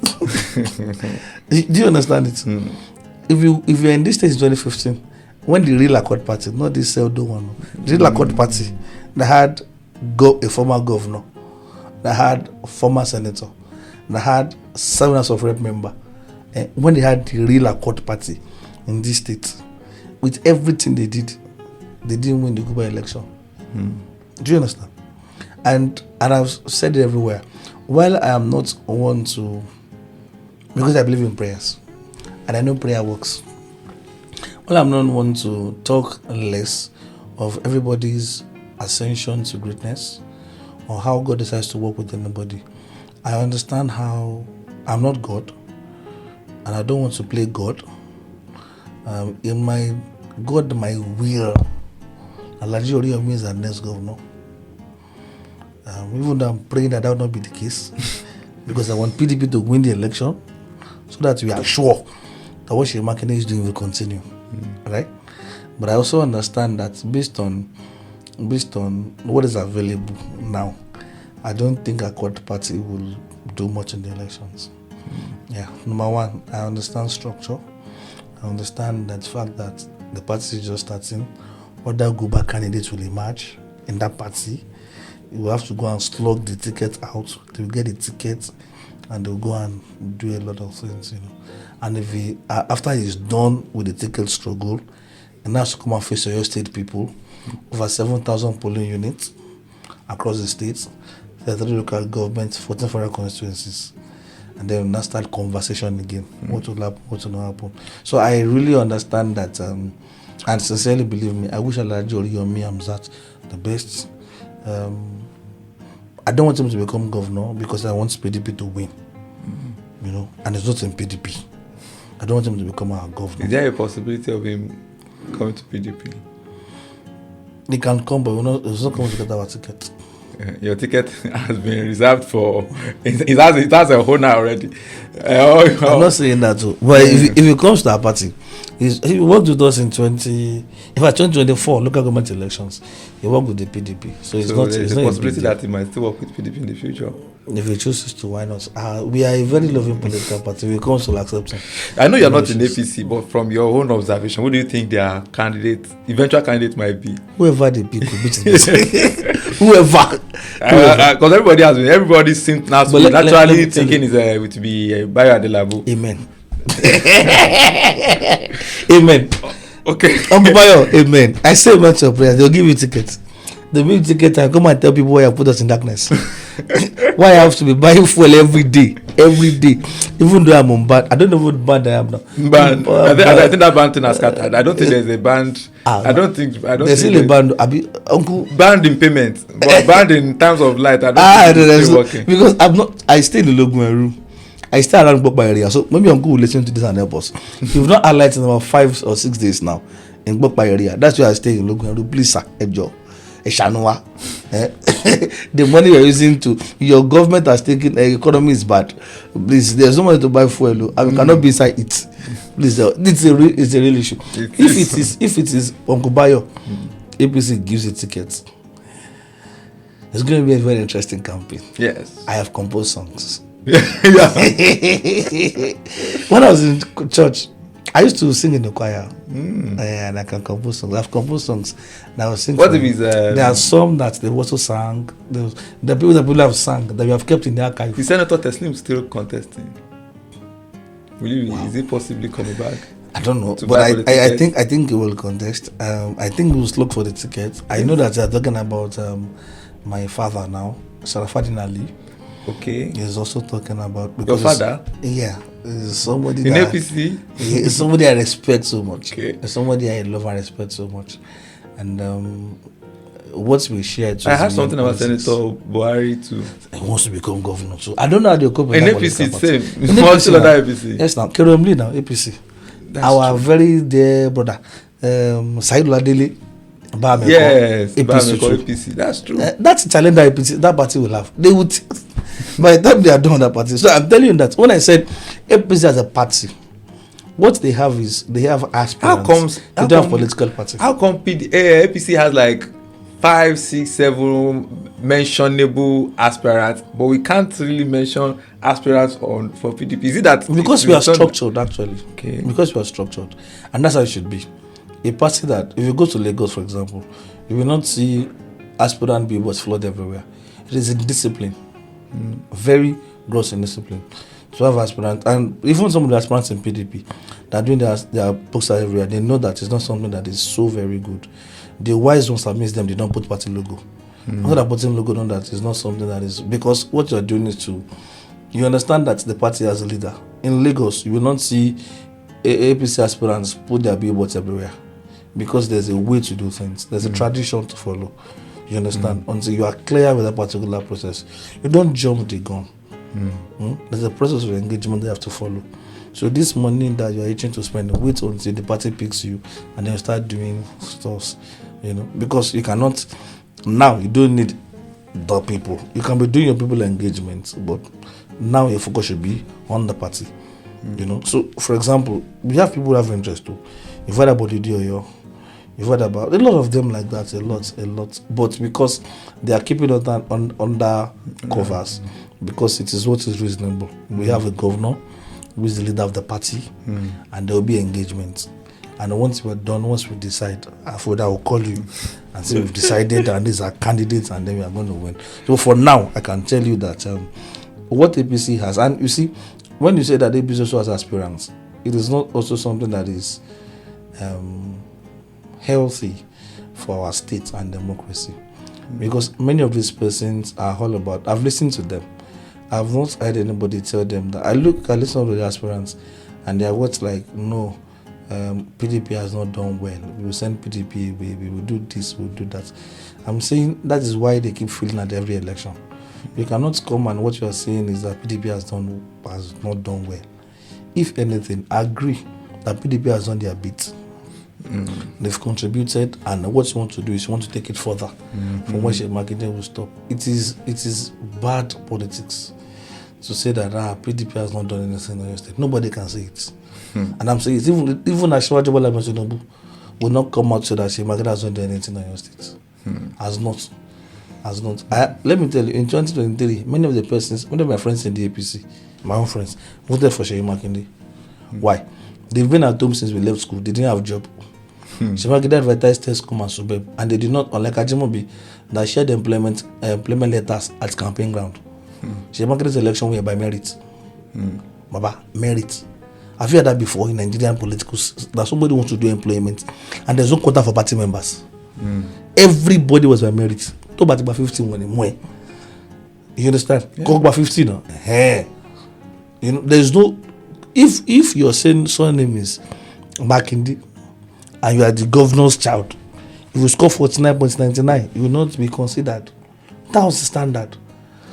Do you understand it? If you're in this stage in 2015, when the real Accord Party, not this pseudo one, the real Accord Party, they had a former governor, they had a former senator, they had 7 House of Rep member. When they had the real Accord Party in this state, with everything they did, they didn't win the Guba election. Do you understand? And I've said it everywhere. While I am not one to, because I believe in prayers, and I know prayer works. While I'm not one to talk less of everybody's ascension to greatness, or how God decides to work with anybody, I understand how I'm not God, and I don't want to play God. In my God, my will, Alhaji Oriyomi is our next governor. Even though I'm praying that will not be the case, because I want PDP to win the election, so that we are sure that what Seyi Makinde is doing will continue, right? But I also understand that based on what is available now, I don't think Accord Party will do much in the elections. Yeah, number one, I understand structure. I understand that fact that the party is just starting. Other Guba candidates will emerge in that party. You will have to go and slug the ticket out. They will get the ticket and they'll go and do a lot of things, you know. And if after he's done with the ticket struggle, and now to come and face Oyo State people, over 7,000 polling units across the states, 33 local governments, 14 federal constituencies, and then now start conversation again. What will happen? What will not happen? So I really understand that And sincerely believe me, I wish Alhaji Oriyomi Hamzat the best. I don't want him to become governor because I want PDP to win. You know, and it's not in PDP. I don't want him to become our governor. Is there a possibility of him coming to PDP? He can come, but he's not coming to get our ticket. Your ticket has been reserved for. It has a owner already. I'm not saying that too. But if it comes to our party, he worked with us in 2024 local government elections. He worked with the PDP, so it's not. There's it's a not possibility that he might still work with PDP in the future. If he chooses to, why not? We are a very loving political party. We come to accept him. I know you're not in APC, but from your own observation, who do you think their eventual candidate might be? Whoever they pick will beat him. Whoever. Because everybody seems now naturally thinking it to be Bayo Adelabu. Amen. Amen. Okay. Bayo, amen. I say amen to your prayers. They'll give you tickets. They'll give you tickets and come and tell people why you put us in darkness. Why I have to be buying fuel every day, even though I'm on band. I don't know what band I am now. Band. I think that band thing has scattered. I don't think there's a band. I don't think there's still a band. Uncle band in payment, but band in terms of light. I don't think it's still working. Because I stay in the Logun room. I stay around Gbokpa area, so maybe Uncle will listen to this and help us. You've not had light in about 5 or 6 days now in Gbokpa area. That's why I stay in Logun room. Please, sir, Ejo. The money you're using your government has taken economy is bad. Please, there's no money to buy fuel and we cannot be inside it. Please, it's a real issue. If it is Uncle Bayo, APC gives a ticket. It's going to be a very interesting campaign. Yes, I have composed songs. Yeah. When I was in church, I used to sing in the choir, and I can compose songs. I've composed songs that I was singing. What if it's there are some that they also sang. The people have sang that we have kept in the archive. Is Senator Teslim still contesting? Is it possibly coming back? I don't know, but I think he will contest. I think he will look for the ticket. I know that they are talking about my father now, Sharafadin Ali. Okay. He's also talking about your father. Yeah. Somebody in APC. It's somebody I respect so much. Okay. Somebody I love and respect so much, and what we shared. I heard something about Senator Buhari too. He wants to become governor too. I don't know how they cope with in APC. Same. In APC. Yes, now Keremli now APC. That's our true. very dear brother, Said Ladele. Yes, APC. That's true. That's the challenge that APC, that party will have. They would. By the time they are done with that party. So I'm telling you that when I said APC as a party, what they have is they have aspirants. They don't have political party. How come APC has like 5, 6, 7 mentionable aspirants, but we can't really mention aspirants for PDP? Is it that because we are structured actually? Okay. Because we are structured, and that's how it should be. A party that, if you go to Lagos, for example, you will not see aspirant billboards flood everywhere. It is in discipline. Very gross in discipline to have aspirants, and even some of the aspirants in PDP that are doing their posters everywhere, they know that it's not something that is so very good. The wise ones that miss them, they don't put party logo. Not that putting logo on that is not something that is, because what you're doing is you understand that the party has a leader. In Lagos, you will not see APC aspirants put their billboards everywhere because there's a way to do things. There's a tradition to follow. You understand? Until you are clear with a particular process, you don't jump the gun. There's a process of engagement they have to follow. So this money that you're itching to spend, wait until the party picks you and then you start doing stuff. Because you cannot. Now you don't need the people. You can be doing your people engagement, but now your focus should be on the party. So for example, we have people who have interest too. You've heard about Oyo. You've heard about a lot of them like that, a lot. But because they are keeping it under covers, because it is what is reasonable. We have a governor who is the leader of the party, and there will be engagement. And once we're done, once we decide, after that, I will call you and say we've decided and these are candidates, and then we are going to win. So for now, I can tell you that what APC has, and you see, when you say that APC also has aspirants, it is not also something that is healthy for our state and democracy, because many of these persons are all about. I've listened to them. I've not heard anybody tell them that. I listen to the aspirants, and they are what's like, no, PDP has not done well. We will send PDP away. We will do this. We will do that. I'm saying that is why they keep failing at every election. You cannot come and what you are saying is that PDP has not done well. If anything, I agree that PDP has done their bit. They've contributed, and what you want to do is you want to take it further from where Seyi Makinde will stop. It is bad politics to say that PDP has not done anything in Oyo State. Nobody can say it. And I'm saying it, even Asiwaju Bola Ahmed Tinubu will not come out so that Seyi Makinde has not done anything in Oyo State. Has not. Let me tell you, in 2023, many of my friends in the APC, my own friends, voted for Seyi Makinde. Why? They've been at home since we left school. They didn't have a job. Seyi Makinde advertised Tescom and Subeb, and they did not, unlike Ajimobi, that shared employment letters at campaign ground. Seyi Makinde's election were by merit. Baba, merit. Have you heard that before in Nigerian politics? That somebody wants to do employment, and there's no quota for party members. Everybody was by merit. Talk about 15 when more. You understand? Go about 15 now. You know, there's no. If your surname is Makinde and you are the governor's child, if you score 49.99, you will not be considered. That was the standard.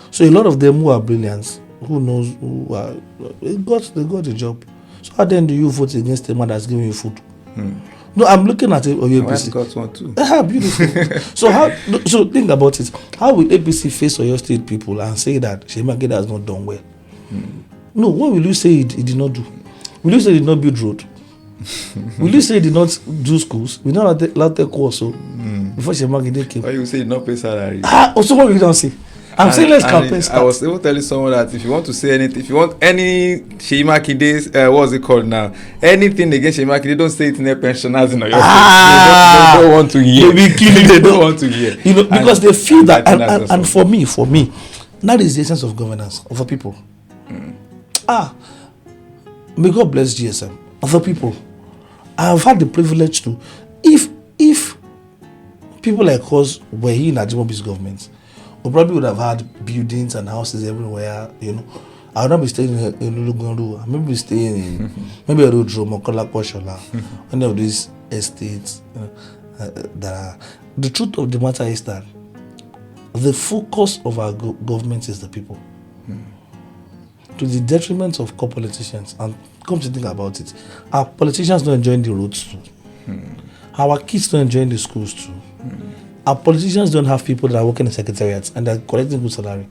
So a lot of them who are brilliant, who knows who are, they got the job. So how then do you vote against a man that's giving you food? No, I'm looking at it. Oyo APC got one too. Beautiful. So think about it. How will APC face Oyo State people and say that Seyi Makinde has not done well? No, what will you say he did not do? Will you say he did not build road? Will you say he did not do schools? We know that take course before Seyi Makinde came. Or you say he did not pay salary? Also what will you don't say? I'm saying let's campaign start. I was even telling someone that if you want to say anything, if you want any Seyi Makinde's, what's it called now? Anything against Seyi Makinde, don't say it in their pensioners in Oyo State. They don't want to hear. They don't want to hear. You know, because they feel that, and for me, that is the essence of governance of the people. May God bless GSM. Other people, I have had the privilege to, if people like us were here in Ajimobi's government, we probably would have had buildings and houses everywhere. You know, I would not be staying in Ulugunru. Maybe be staying in maybe a road room or Kolakoshola, any of these estates. That are. The truth of the matter is that the focus of our government is the people. To the detriment of core politicians. And come to think about it, our politicians don't enjoy the roads too. Our kids don't enjoy the schools too. Our politicians don't have people that are working in secretariats and they're collecting good salary.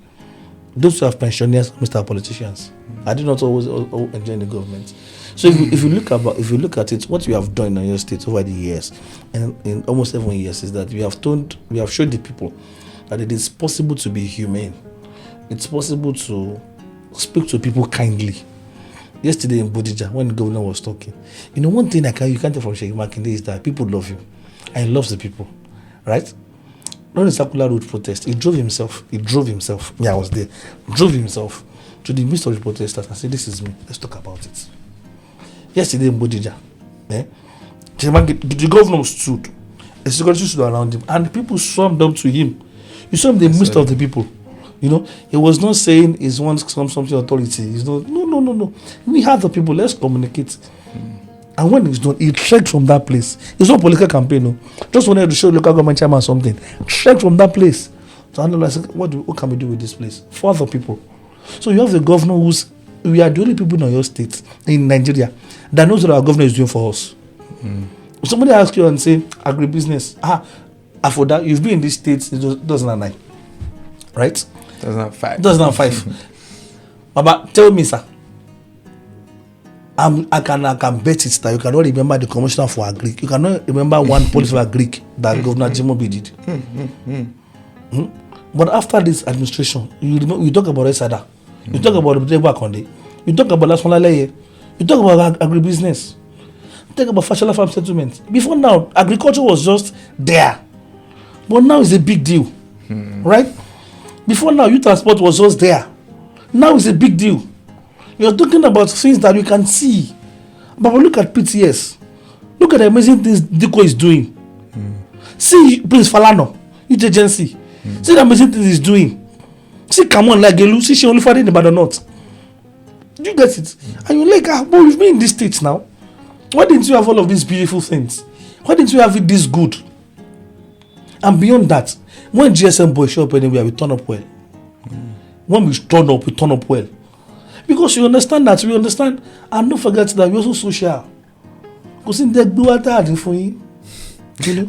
Those who have pensioners, Mr. Politicians, I do not always enjoy the government. So if you look at it, what we have done in your state over the years, and in almost 7 years, is that we have showed the people that it is possible to be humane. It's possible to speak to people kindly. Yesterday in Bodija, when the governor was talking, you know, one thing you can't take from Seyi Makinde is that people love you, and he loves the people, right? Not a circular road protest. He drove himself. Me, I was there. Drove himself to the midst of the protesters and said, "This is me. Let's talk about it." Yesterday in Bodija, the governor stood. A security stood around him, and people swarmed up to him. You saw him in the midst of the people. You know, he was not saying he wants something authority. He's not. No. We have the people. Let's communicate. And when he's done, he trekked from that place. It's not a political campaign, no. Just wanted to show local government chairman something. Trekked from that place to analyze what can we do with this place for other people. So you have the governor we are the only people in your state, in Nigeria, that knows what our governor is doing for us. If somebody asks you and say, agribusiness, for that, you've been in this state since 2009, right? 2005. Baba, tell me, sir. I can bet it that you cannot remember the commissioner for agri. You cannot remember one policy for agri that Governor Jimobi did. But after this administration, you talk about Esada, you talk about Buteba Konde, you talk about Laswalale, you talk about agribusiness, you talk about Fashola farm settlement. Before now, agriculture was just there, but now it's a big deal, right? Before now, youth transport was just there. Now it's a big deal. You're talking about things that you can see. But look at PTS. Look at the amazing things Diko is doing. See Prince Falano, youth agency. See the amazing things he's doing. See Kamon Lagelu, see she only fighting about the north. You get it? And you're like, but we've been in these states now. Why didn't you have all of these beautiful things? Why didn't you have it this good? And beyond that, when GSM boys show up anywhere, we turn up well. When we turn up well. Because you understand that, we understand, and don't forget that we're also social. Because in the do what for you.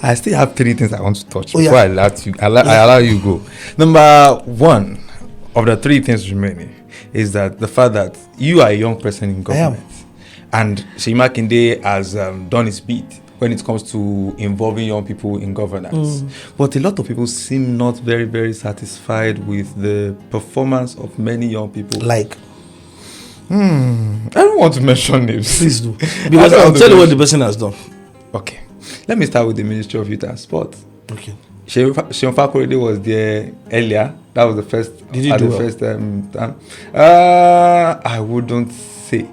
I still have 3 things I want to touch Oh, before I allow you go. Number 1 of the 3 things remaining is that the fact that you are a young person in government, and Seyi Makinde has done his bit when it comes to involving young people in governance. But a lot of people seem not very, very satisfied with the performance of many young people. Like, I don't want to mention names. please do. Because I'll tell you what the person has done. Okay. Let me start with the Ministry of Youth and Sport. Okay. Seun Fakorede was there earlier. That was the first. Did he do well? First time. I wouldn't say,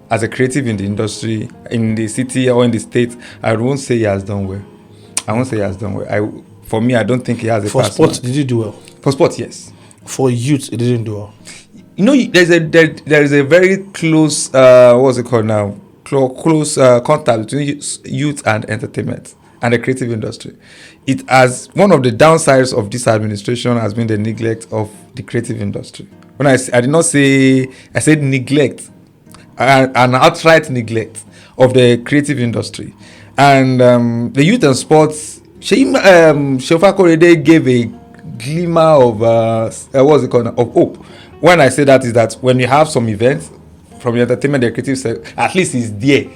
as a creative in the industry, in the city or in the state, I won't say he has done well. For me, I don't think he has a. For sports, did he do well? For sports, yes. For youth, he didn't do well. You know, there is a very close what's it called now? Close contact between youth and entertainment and the creative industry. It has one of the downsides of this administration has been the neglect of the creative industry. When I did not say, I said neglect, an outright neglect of the creative industry. And the youth and sports, Seun Fakorede gave a glimmer of what's it called now? Of hope. When I say that is that when you have some events from the entertainment, the creative sector, at least he's there.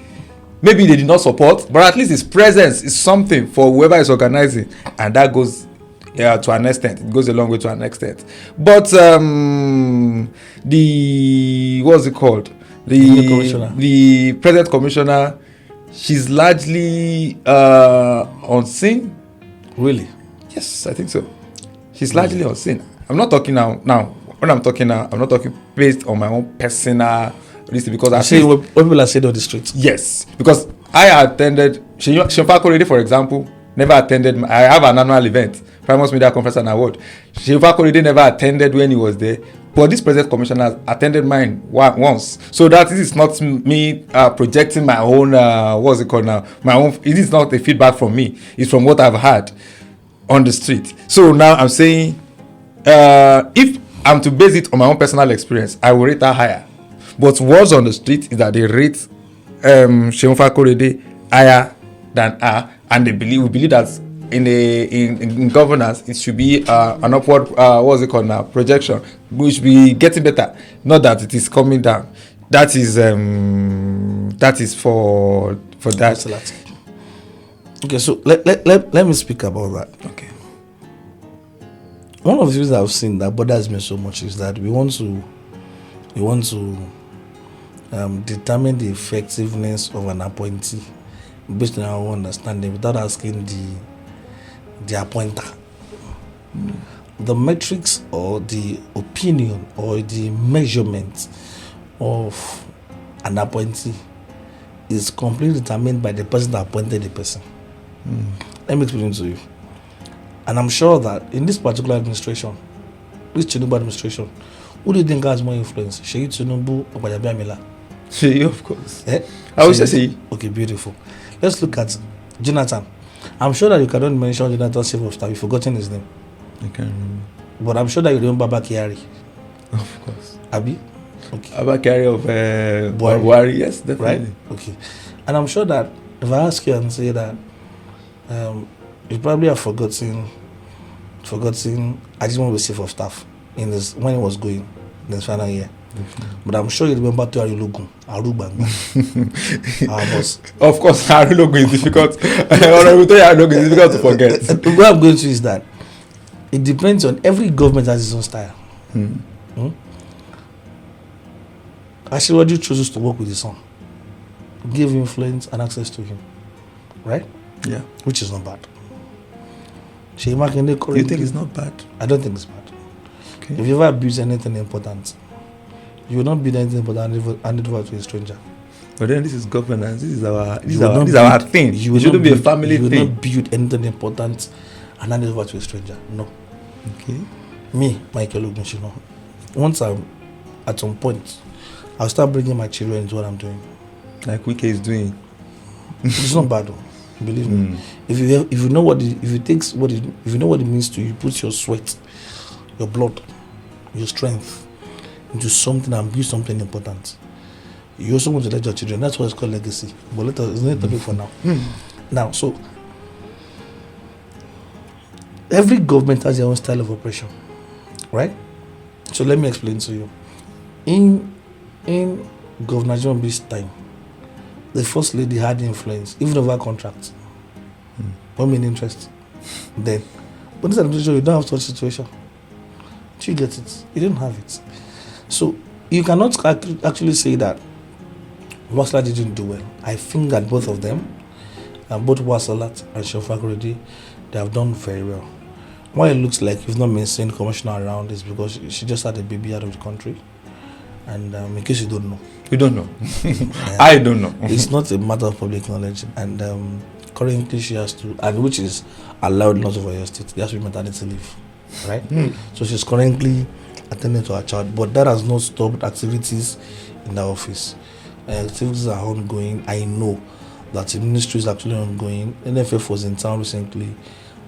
Maybe they did not support, but at least his presence is something for whoever is organizing, and that goes to an extent. It goes a long way to an extent. But the what's it called? The present commissioner, she's largely unseen. Really? Yes, I think so. She's largely unseen. I'm not talking now. When I'm talking now, I'm not talking based on my own personal reason, because I see what people are saying on the streets. Yes, because I attended Seun Fakorede, for example, never attended. I have an annual event, Primus Media Conference and Award. Seun Fakorede never attended when he was there, but this present commissioner attended mine once. So that this is not me projecting my own what's it called now? My own. It is not a feedback from me. It's from what I've had on the street. So now I'm saying, if I'm to base it on my own personal experience, I will rate her higher. But what's on the street is that they rate Seun Fakorede higher than her, and we believe that in governance it should be an upward what's it called now, projection. We should be getting better, not that it is coming down. That is for that. Okay, so let me speak about that. Okay. One of the things I've seen that bothers me so much is that we want to determine the effectiveness of an appointee based on our understanding without asking the appointer. The metrics or the opinion or the measurement of an appointee is completely determined by the person that appointed the person. Let me explain to you. And I'm sure that in this particular administration, this Tinubu administration, who do you think has more influence? Seyi Tinubu or Gbajabiamila Amila? Seyi, of course. I would say Seyi. Okay, beautiful. Let's look at Jonathan. I'm sure that you cannot mention Jonathan's chief of staff. You've forgotten his name. I can't remember. But I'm sure that you remember Bakari. Of course. Abi? Okay. Bakari of Buhari, yes, definitely. Right? Okay. And I'm sure that if I ask you and say that you probably have forgotten Ajimobi's chief of staff when he was going in his final year. But I'm sure you remember to Arulogun, our boss. Of course, Arulogun is difficult. Arulogun is difficult to forget. What I'm going to is that it depends on every government has its own style. Ashwaju chooses to work with his son, give influence and access to him, right? Yeah, which is not bad. Seyi Makinde, you think it's not bad? I don't think it's bad. Okay. If you ever abuse anything important, you will not build anything important and hand it over to a stranger. But then this is governance. This is our thing. You shouldn't be a family thing. You will not build anything important and hand it over to a stranger. No. Okay. Me, Michael Ogunsina, once I'm at some point, I'll start bringing my children into what I'm doing. Like Wike is doing. It's not bad, though. Believe me. If you know what if you know what it means to you put your sweat, your blood, your strength into something and build something important. You also want to let your children. That's why it's called legacy. But it's not a topic for now. Now, so every government has their own style of operation, right? So let me explain to you. In Governor John-B's time, the first lady had influence, even over contracts. What mean interest? Then, but this administration, you don't have such situation. Do you get it? You don't have it. So you cannot actually say that Wasla didn't do well. I think that both of them, both Wasalat and Shofakorede, they have done very well. Why it looks like you've not been seeing commissioner around is because she just had a baby out of the country. And in case you don't know. You don't know. I don't know. It's not a matter of public knowledge. And currently she has to, and which is allowed not over Oyo State, there has to be maternity leave. Right? So she's currently attending to her child. But that has not stopped activities in the office. Activities are ongoing. I know that the ministry is actually ongoing. NFF was in town recently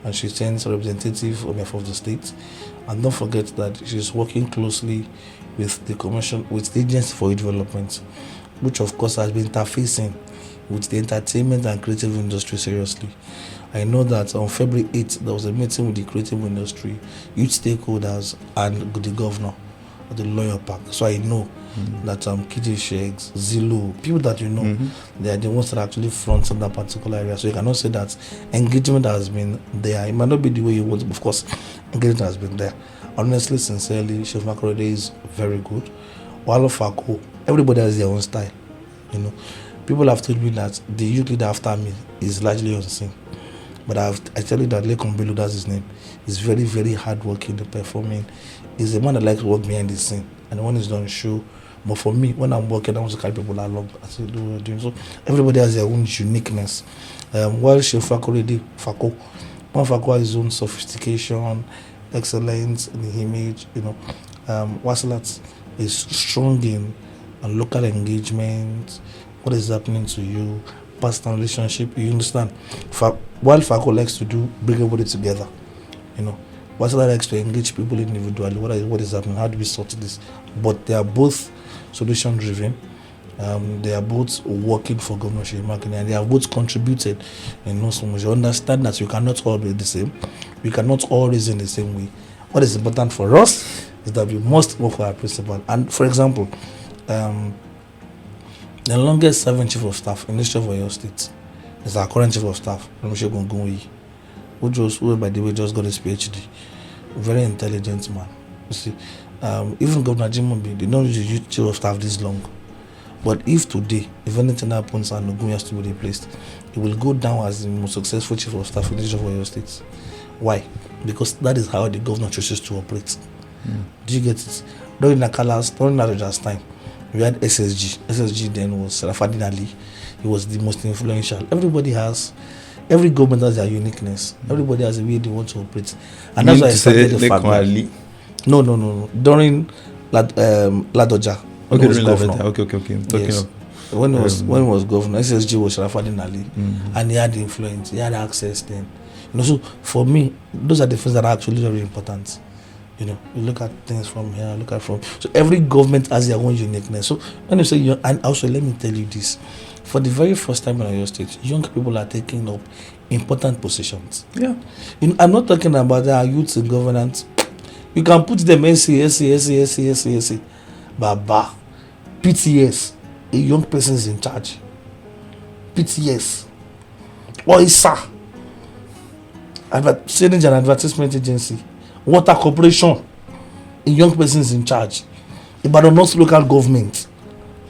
and she sends a representative on behalf of the state. And don't forget that she's working closely with the commission, with the Agency for Development, which of course has been interfacing with the entertainment and creative industry seriously. I know that on February 8th, there was a meeting with the creative industry, youth stakeholders, and the governor at the Lawyer Park. So I know that KJ Sheiks, Zillow, people that you know, they are the ones that are actually front in that particular area. So you cannot say that engagement has been there. It might not be the way you want, but of course, engagement has been there. Honestly, sincerely, Shofakorede is very good. While Fako, everybody has their own style. You know, people have told me that the youth leader after me is largely unseen. But I tell you that Lekon Bello, that's his name, is very, very hardworking and performing. He's a man that likes to work behind the scene. And when he's done show, but for me, when I'm working, I want to carry people along. So everybody has their own uniqueness. While Shofakorede, Fako, one Fako has his own sophistication, excellence in the image, you know. Wasilat is strong in local engagement, what is happening to you, personal relationship, you understand. While Fako likes to bring everybody together, you know. Wasilat likes to engage people individually, what is happening, how do we sort this? But they are both solution driven. They are both working for Governor Seyi Makinde, and they have both contributed in no so much. You understand that you cannot all be the same. We cannot all reason the same way. What is important for us is that we must work for our principle. And for example, the longest serving chief of staff in the history of Oyo State is our current chief of staff, who by the way just got his PhD. Very intelligent man. You see, even Governor Jimobi, they don't use the chief of staff this long. But if today, if anything happens and Ogun has to be replaced, it will go down as the most successful chief of staff in the history of Oyo State. Why? Because that is how the governor chooses to operate. Do you get it? During Naroja's time, we had SSG. SSG then was Rafadin Ali. He was the most influential. Every government has their uniqueness. Everybody has a way they want to operate. And that's why I started the fact that... No. During Ladoja. Okay, okay. Yes. When he was governor, SSG was Rafadin Ali, and he had influence, he had access then. You know, so for me, those are the things that are actually very important. You know, you look at things from here, so every government has their own uniqueness. So when you say young, and also let me tell you this, for the very first time in Oyo State, young people are taking up important positions. Yeah. You know, I'm not talking about our youth in governance. You can put them SC. Baba. PTS, a young person is in charge. PTS, OISA, Savings and Advertisement Agency, Water Corporation, a young person is in charge. But not local government,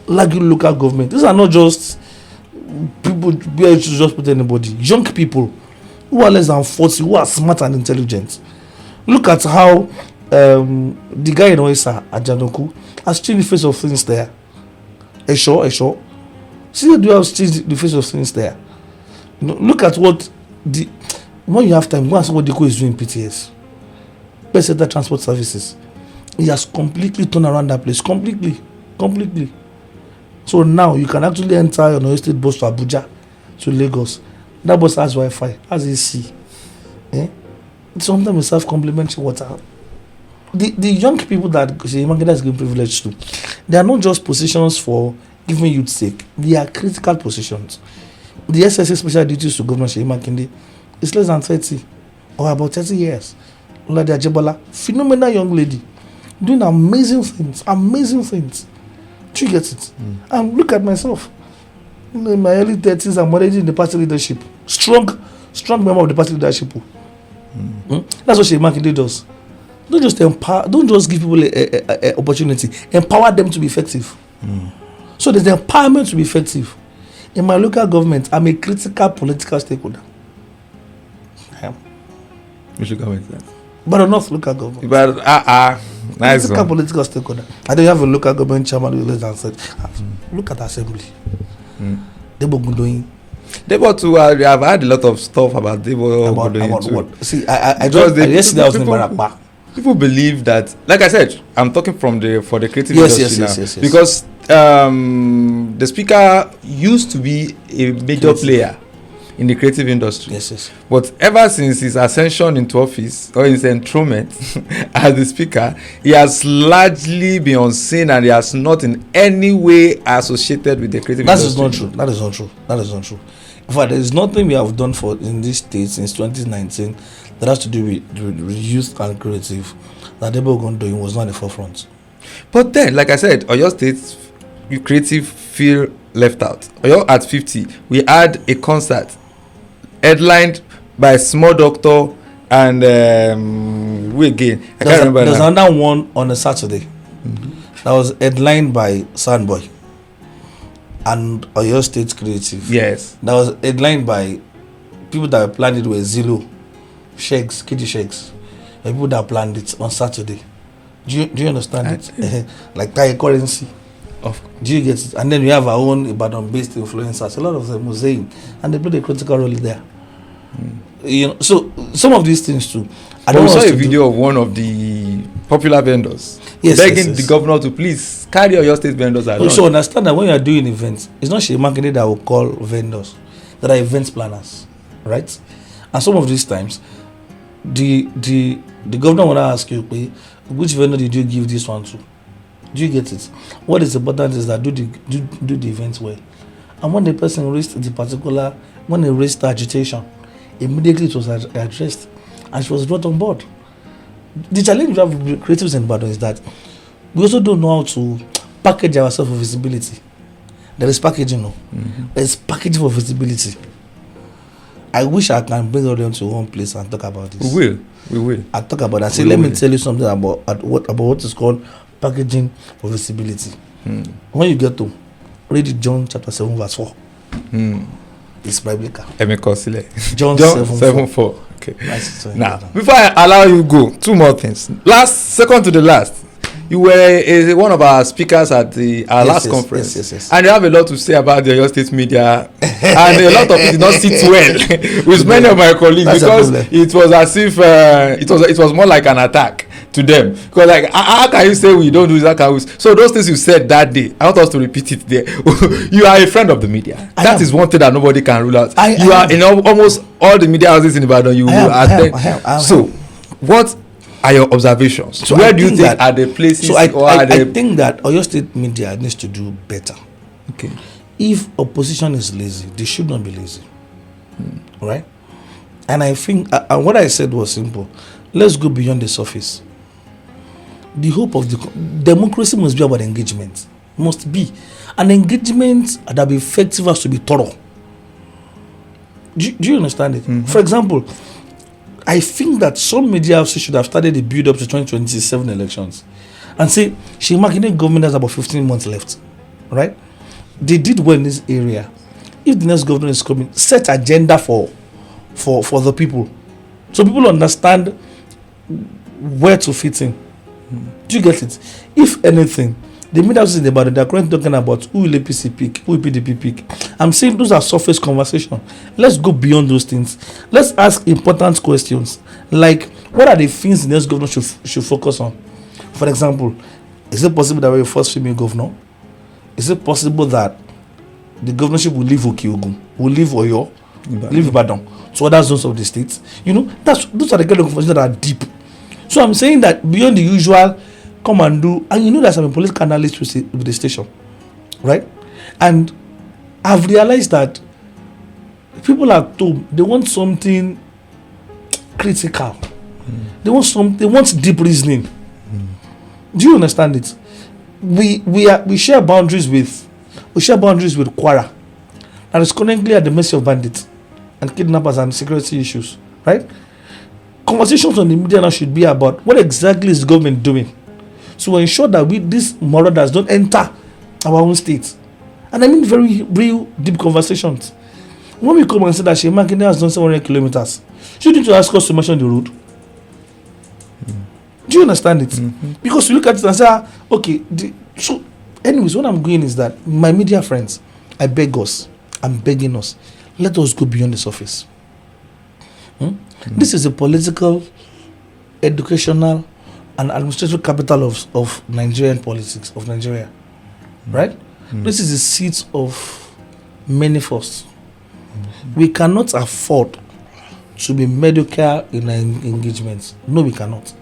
local government. These are not just people where you should just put anybody. Young people who are less than 40, who are smart and intelligent. Look at how the guy in OISA, Ajanoku, has changed the face of things there. Sure. See, do you have changed the face of things there? You know, look at when you have time, go and see what Deko is doing in PTS. Better transport services. He has completely turned around that place. Completely. So now you can actually enter an Oyo State bus to Abuja to Lagos. That bus has Wi-Fi, has AC. Sometimes we serve complimentary water. The young people that Seyi Makinde has given privilege to, they are not just positions for giving youth sake. They are critical positions. The SSA special duties to Governor Seyi Makinde is less than 30 or about 30 years. Olade Ajebola, phenomenal young lady, doing amazing things. Do you get it? And look at myself. In my early 30s, I'm already in the party leadership. Strong member of the party leadership. That's what Seyi Makinde does. Don't just give people a opportunity. Empower them to be effective. So there's the empowerment to be effective. In my local government, I'm a critical political stakeholder. I am. Which government is that? But I'm not local government. But nice critical political stakeholder. I don't have a local government chairman who less than said. Look at the assembly. Debo Gundoyin. Debo too. I've heard a lot of stuff about Debo Gundoyin too. What? See, yesterday I was in Barakpa. People believe that, like I said, I'm talking for the creative industry now. Yes. Because the speaker used to be a major player in the creative industry. Yes. But ever since his ascension into office or his enthronement as the speaker, he has largely been unseen and he has not in any way associated with the creative industry. That is not true. In fact, there is nothing we have done in this state since 2019 that has to do with youth and creative that Debo Gundoyin was not in the forefront. But then, like I said, Oyo State creative feel left out. Oyo at 50, we had a concert headlined by Small Doctor and who again? I can't remember. There's another one on a Saturday that was headlined by Sandboy and Oyo State Creative. Yes. That was headlined by people that planned it with Zillow, Shakes, Kitty Shakes. The people that planned it on Saturday. Do you understand it? Like Thai currency. Do you get it? And then we have our own Ibadan-based influencers. A lot of them Muslim, and they play a critical role there. You know, so some of these things too. I saw a video of one of the popular vendors begging the governor to please carry Oyo State vendors along. So understand that when you are doing events, it's not Seyi Makinde that will call vendors. There are events planners, right? And some of these times, the governor will ask you, which vendor did you give this one to? Do you get it? What is important is that do the events well. And when the person raised when they raised the agitation, immediately it was addressed and she was brought on board. The challenge we have with creatives in Ibadan is that we also don't know how to package ourselves for visibility. There is packaging, no? There is packaging for visibility. I wish I can bring them to one place and talk about this. We will. I'll talk about that. Let me tell you something about what is called packaging for visibility. When you get to read John chapter 7 verse 4. It's biblical. John 7:4. Okay. Now, before I allow you go, two more things. Second to the last. You were one of our speakers at our last conference. Yes. And you have a lot to say about the Oyo State media. And a lot of it did not sit well with many of my colleagues because it was as if it was more like an attack to them. Because like, how can you say we don't do this? So those things you said that day, I want us to repeat it there. You are a friend of the media. That is one thing that nobody can rule out. You are in almost all the media houses in Ibadan. You attend. So what are your observations? So where do you think are the places? So I think that Oyo State media needs to do better. Okay. If opposition is lazy, they should not be lazy. Right? And I think what I said was simple. Let's go beyond the surface. The hope of the democracy must be about engagement. Must be. An engagement that will be effective has to be thorough. Do you understand it? For example, I think that some media houses should have started the build up to 2027 elections and say, Seyi Makinde government has about 15 months left. Right? They did well in this area. If the next government is coming, set agenda for the people. So people understand where to fit in. Do you get it? If anything, the media houses in the Ibadan, they are currently talking about who will APC pick, who will PDP pick. I'm saying those are surface conversations. Let's go beyond those things. Let's ask important questions like, what are the things the next governor should focus on? For example, is it possible that we're the first female governor? Is it possible that the governorship will leave Okiogun? will leave Oyo, leave Ibadan to other zones of the state. You know, those are the kind of conversations that are deep. So I'm saying that beyond the usual come and do, and you know that I'm a political analyst with the station, right? And I've realized that people at home, they want something critical. They want deep reasoning. Do you understand it? We share boundaries with Kwara, that is currently at the mercy of bandits and kidnappers and security issues, right? Conversations on the media now should be about what exactly is the government doing to ensure that these marauders don't enter our own state. And I mean very real deep conversations. When we come and say that Seyi Makinde has done 700 kilometers, you need to ask us to mention the road. Do you understand it? Because you look at it and say, okay, so anyways, what I'm going is that my media friends, I'm begging us, let us go beyond the surface. This is a political, educational, and administrative capital of Nigerian politics, of Nigeria. Right? This is the seat of many firsts. We cannot afford to be mediocre in our engagements. No, we cannot.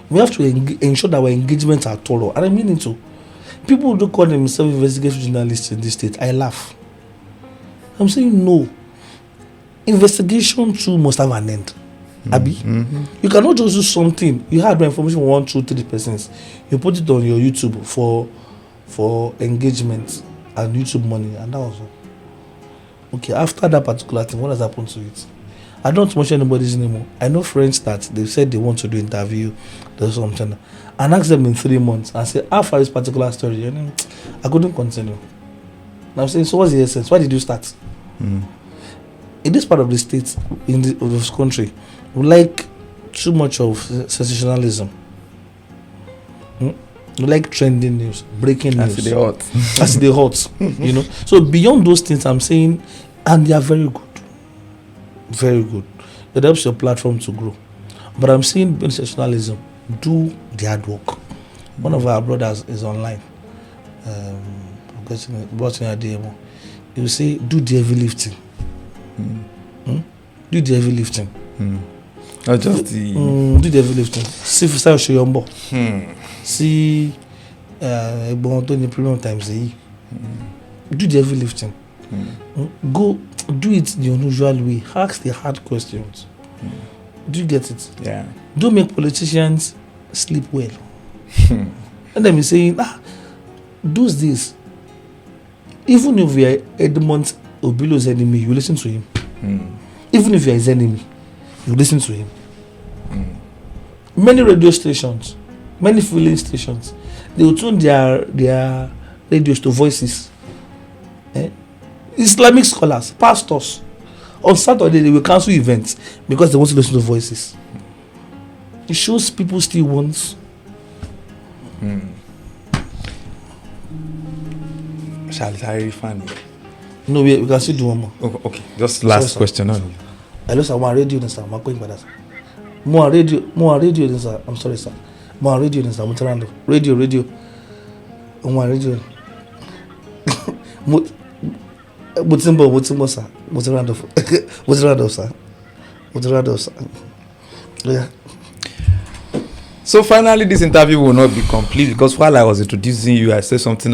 We have to ensure that our engagements are thorough. And I mean it too. People who do call themselves investigative journalists in this state, I laugh. I'm saying no. Investigation too must have an end. Abi? You cannot just do something. You had information from 1, 2, 3 persons. You put it on your YouTube for engagement and YouTube money, and that was all. Okay, after that particular thing, what has happened to it? I don't mention anybody's anymore. I know friends that they said they want to do interview, there's something, and ask them in 3 months and say, how far is this particular story? And I couldn't continue. And I'm saying, so what's the essence? Why did you start? In this part of the state, of this country, we like too much of sensationalism. We like trending news, breaking news. As they hot. You know. So beyond those things, I'm saying, and they are very good. Very good. It helps your platform to grow. But I'm saying beyond sensationalism, do the hard work. One of our brothers is online. Brought in a demo. He will say, do the heavy lifting. Do the heavy lifting. Not just do the heavy lifting. See if I show you see Tony Premium times a year. Do the heavy lifting. Go do it the unusual way. Ask the hard questions. Do you get it? Yeah. Don't make politicians sleep well. And then be saying, those days, even if we are Edmund Obilo's enemy, you listen to him. Even if you are his enemy, you listen to him. Many radio stations, many filling stations, they will tune their radios to voices. Islamic scholars, pastors, on Saturday they will cancel events because they want to listen to voices. It shows people still want. Shall I funny? No, we can still do one more. Okay. Just last question. Hello, sir. More radio than sir. I'm going by that. More radio than sir. I'm sorry, sir. More radio than sir. Radio. More radio. Mutimbo, sir. Mutirando, sir. Yeah. So finally, this interview will not be complete because while I was introducing you, I said something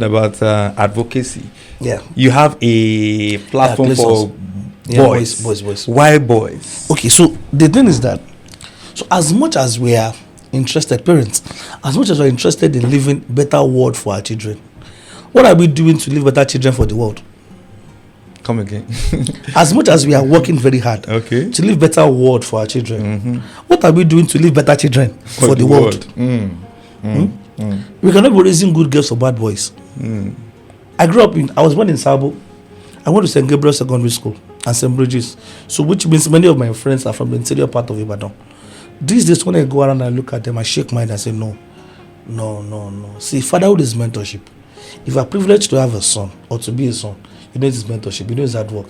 about advocacy. Yeah. You have a platform for boys. Why boys? Okay, so the thing is that, so as much as we are interested, parents, as much as we're interested in living better world for our children, what are we doing to live better children for the world? Come again. As much as we are working very hard to live better world for our children, what are we doing to live better children for the world? We cannot be raising good girls or bad boys. I was born in Sabo. I went to St. Gabriel Secondary School and St. Bridges, so which means many of my friends are from the interior part of Ibadan. These days when I go around and look at them, I shake my head and say no. See, fatherhood is mentorship. If you are privileged to have a son or to be a son, you know it's mentorship, you know it's hard work.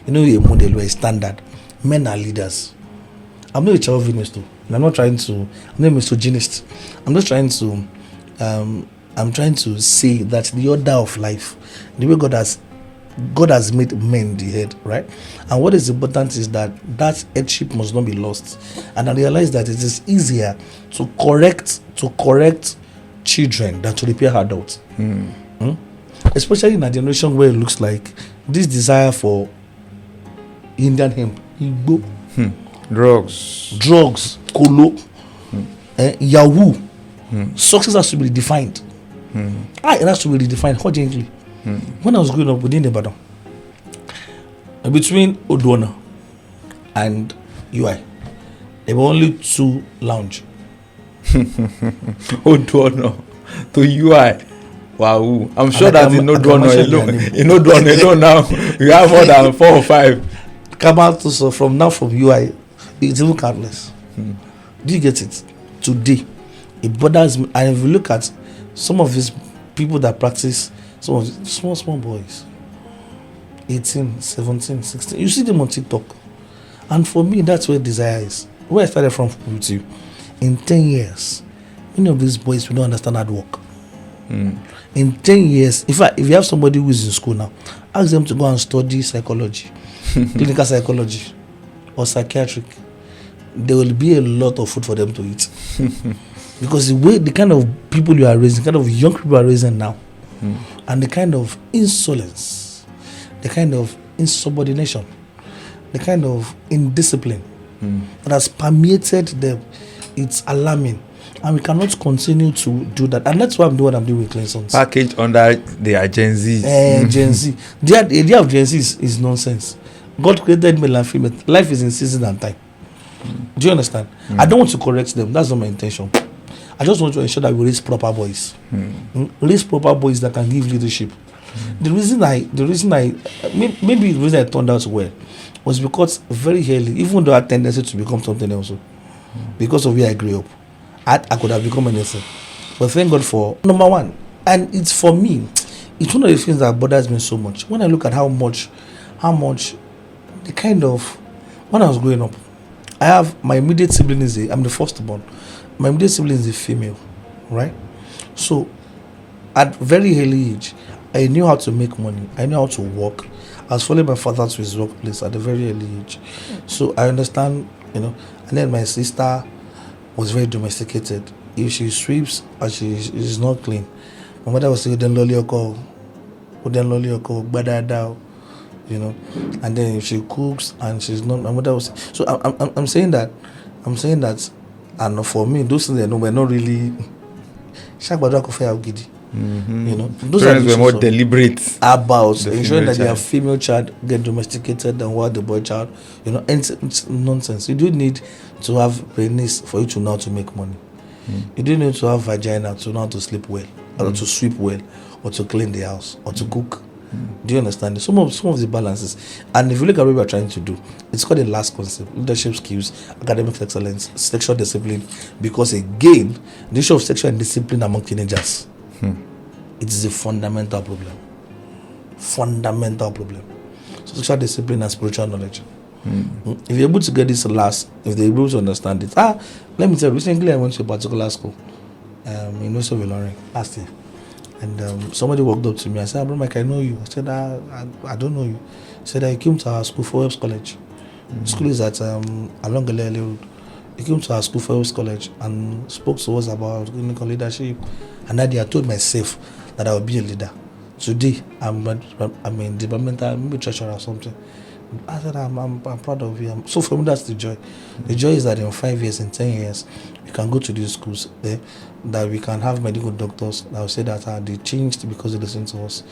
You know you're a model, you're a standard. Men are leaders. I'm not a chauvinist too. I'm not a misogynist. I'm trying to say that the order of life, the way God has God has made men the head, right? And what is important is that headship must not be lost. And I realized that it is easier to correct children than to repair adults. Especially in a generation where it looks like this desire for Indian hemp, Igbo, drugs, kolo, Yahoo. Success has to be defined. It has to be redefined urgently. When I was growing up within Ibadan, between Oduona and UI, there were only 2 lounge. Oduona to UI. Wow, I'm sure that in Oduona alone now you have more than 4 or 5. Come out to so from UI, it's even countless. Do you get it? Today, it bothers me. And if you look at some of these people that practice, some of the small boys, 18, 17, 16, you see them on TikTok. And for me, that's where desire is. Where I started from with you, in 10 years, many of these boys will not understand hard work. In 10 years, if you have somebody who is in school now, ask them to go and study psychology, clinical psychology, or psychiatric. There will be a lot of food for them to eat. Because the kind of people you are raising, the kind of young people you are raising now, and the kind of insolence, the kind of insubordination, the kind of indiscipline that has permeated them, it's alarming. And we cannot continue to do that. And that's why I'm doing what I'm doing with Cleansons. Packaged under the Gen Z. Gen Z. The idea of Gen Z is nonsense. God created male and female. Life is in season and time. Do you understand? I don't want to correct them. That's not my intention. I just want to ensure that we raise proper boys. Raise proper boys that can give leadership. The reason I turned out well was because very early, even though I had tendency to become something else, because of where I grew up, I could have become anything. But thank God for number one. And it's for me, it's one of the things that bothers me so much. When I look at how much the kind of, when I was growing up, I have my immediate sibling I'm the firstborn. My immediate sibling is a female, right? So at very early age, I knew how to make money. I knew how to work. I was following my father to his workplace at a very early age. So I understand, and then my sister was very domesticated. If she sweeps and she is not clean, my mother was saying, "Then loli oko, badada," And then if she cooks and she's not, my mother was. So I'm saying that, and for me, those things were not really. Those parents were more deliberate about ensuring that their female child get domesticated than what the boy child. And it's nonsense. You do need to have penis for you to know how to make money. You do need to have vagina to know how to sleep well, or to sweep well, or to clean the house, or to cook. Do you understand? Some of the balances. And if you look at what we are trying to do, it's called the last concept: leadership skills, academic excellence, sexual discipline. Because again, the issue of sexual discipline among teenagers, it is a fundamental problem. So sexual discipline and spiritual knowledge. If you're able to get this last, if they're able to understand it. Let me tell you, recently I went to a particular school in University of Ilorin last year. And somebody walked up to me and said, "Bro Mike, I know you." I said, I don't know you. He said, "I came to our school for Webs College." The school is at along Galileo Road. He came to our school for Webs College and spoke to us about clinical leadership. And that day I told myself that I would be a leader. Today, I'm in developmental, maybe treasurer or something. I said, I'm proud of you. So for me, that's the joy. The joy is that in 5 years, in 10 years, we can go to these schools there, that we can have medical doctors that will say that they changed because they listened to us.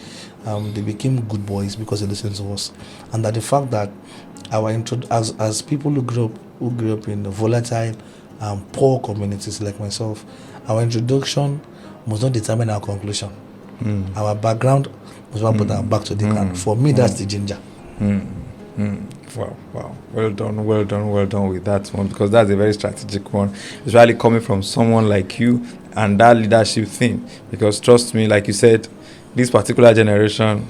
They became good boys because they listened to us. And that the fact that as people who grew up in volatile and poor communities like myself, our introduction must not determine our conclusion. Our background must not put our back to the ground. For me, that's the ginger. Wow. Well done with that one, because that's a very strategic one. It's really coming from someone like you and that leadership thing. Because trust me, like you said, this particular generation,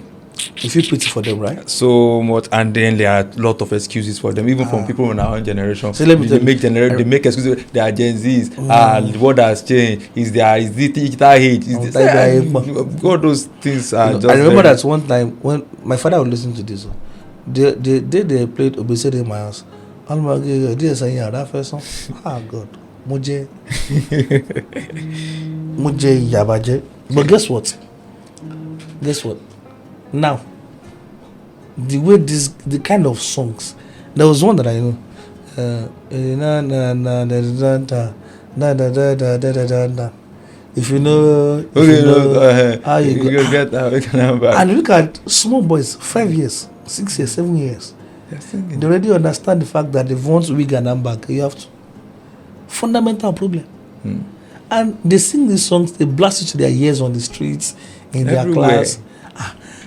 You feel pity for them, right? So much, and then there are a lot of excuses for them, even from people in our own generation. So let me they tell you, they make excuses. They are Gen Zs. The world has changed. Is the digital age? All those things are just. I remember that one time when my father would listen to this. They played Obesere in my house. Ah God, Muje Yabaje. But guess what? Now, the way the kind of songs, there was one that I know. If you know, how you go, get that. and look at small boys, 5 years, 6 years, 7 years. They already understand the fact that they want wig and handbag. You have to. Fundamental problem. And they sing these songs, they blast it to their ears on the streets, in their class.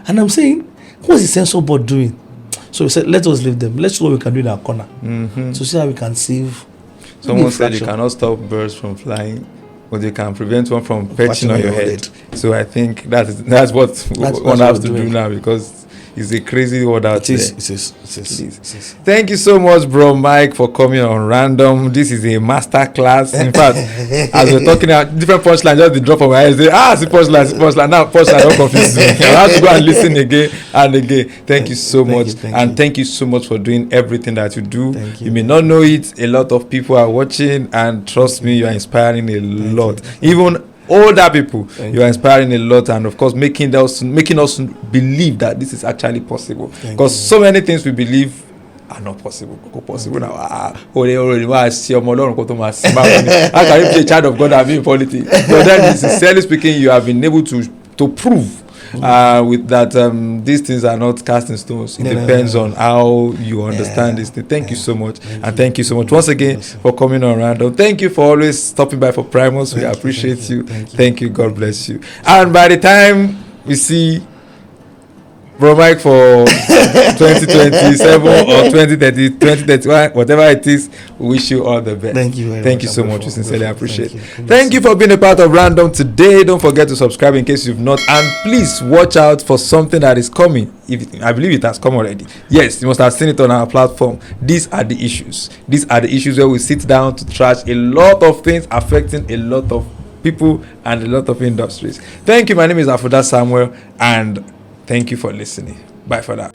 And I'm saying, what's the censor board doing? So we said, let us leave them. Let's see what we can do in our corner. To see how we can save. Someone said you cannot stop birds from flying, but you can prevent one from perching on your head. So I think that's what one has to do now, because it's a crazy world out there. It is. Thank you so much, bro Mike, for coming on Random. This is a master class. In fact, as we're talking about different punchlines, just the drop of my head, say, it's a punchline. Now punchline don't confuse me. I have to go and listen again and again. Thank you so much. Thank you so much for doing everything that you do. You may not know it. A lot of people are watching, and trust me, you are inspiring a lot. Even older people, you are inspiring a lot, and of course making us believe that this is actually possible, because so many things we believe are not possible now. How can you be a child of God and be in politics? But then, sincerely speaking, you have been able to prove with that these things are not cast in stones. It depends on how you understand this thing. Thank you so much. Thank you so much once again for coming on Random. Thank you for always stopping by for Primus. We appreciate you. Thank you. God bless you. And by the time we see Bro Mike for 2027 or 2030, 2031, whatever it is, we wish you all the best. Thank you very much. Thank you so much. We sincerely appreciate it. Thank you for being a part of Random today. Don't forget to subscribe in case you've not. And please watch out for something that is coming. I believe it has come already. Yes, you must have seen it on our platform. These are the issues. These are the issues where we sit down to trash a lot of things affecting a lot of people and a lot of industries. Thank you. My name is Afuda Samuel, and thank you for listening. Bye for now.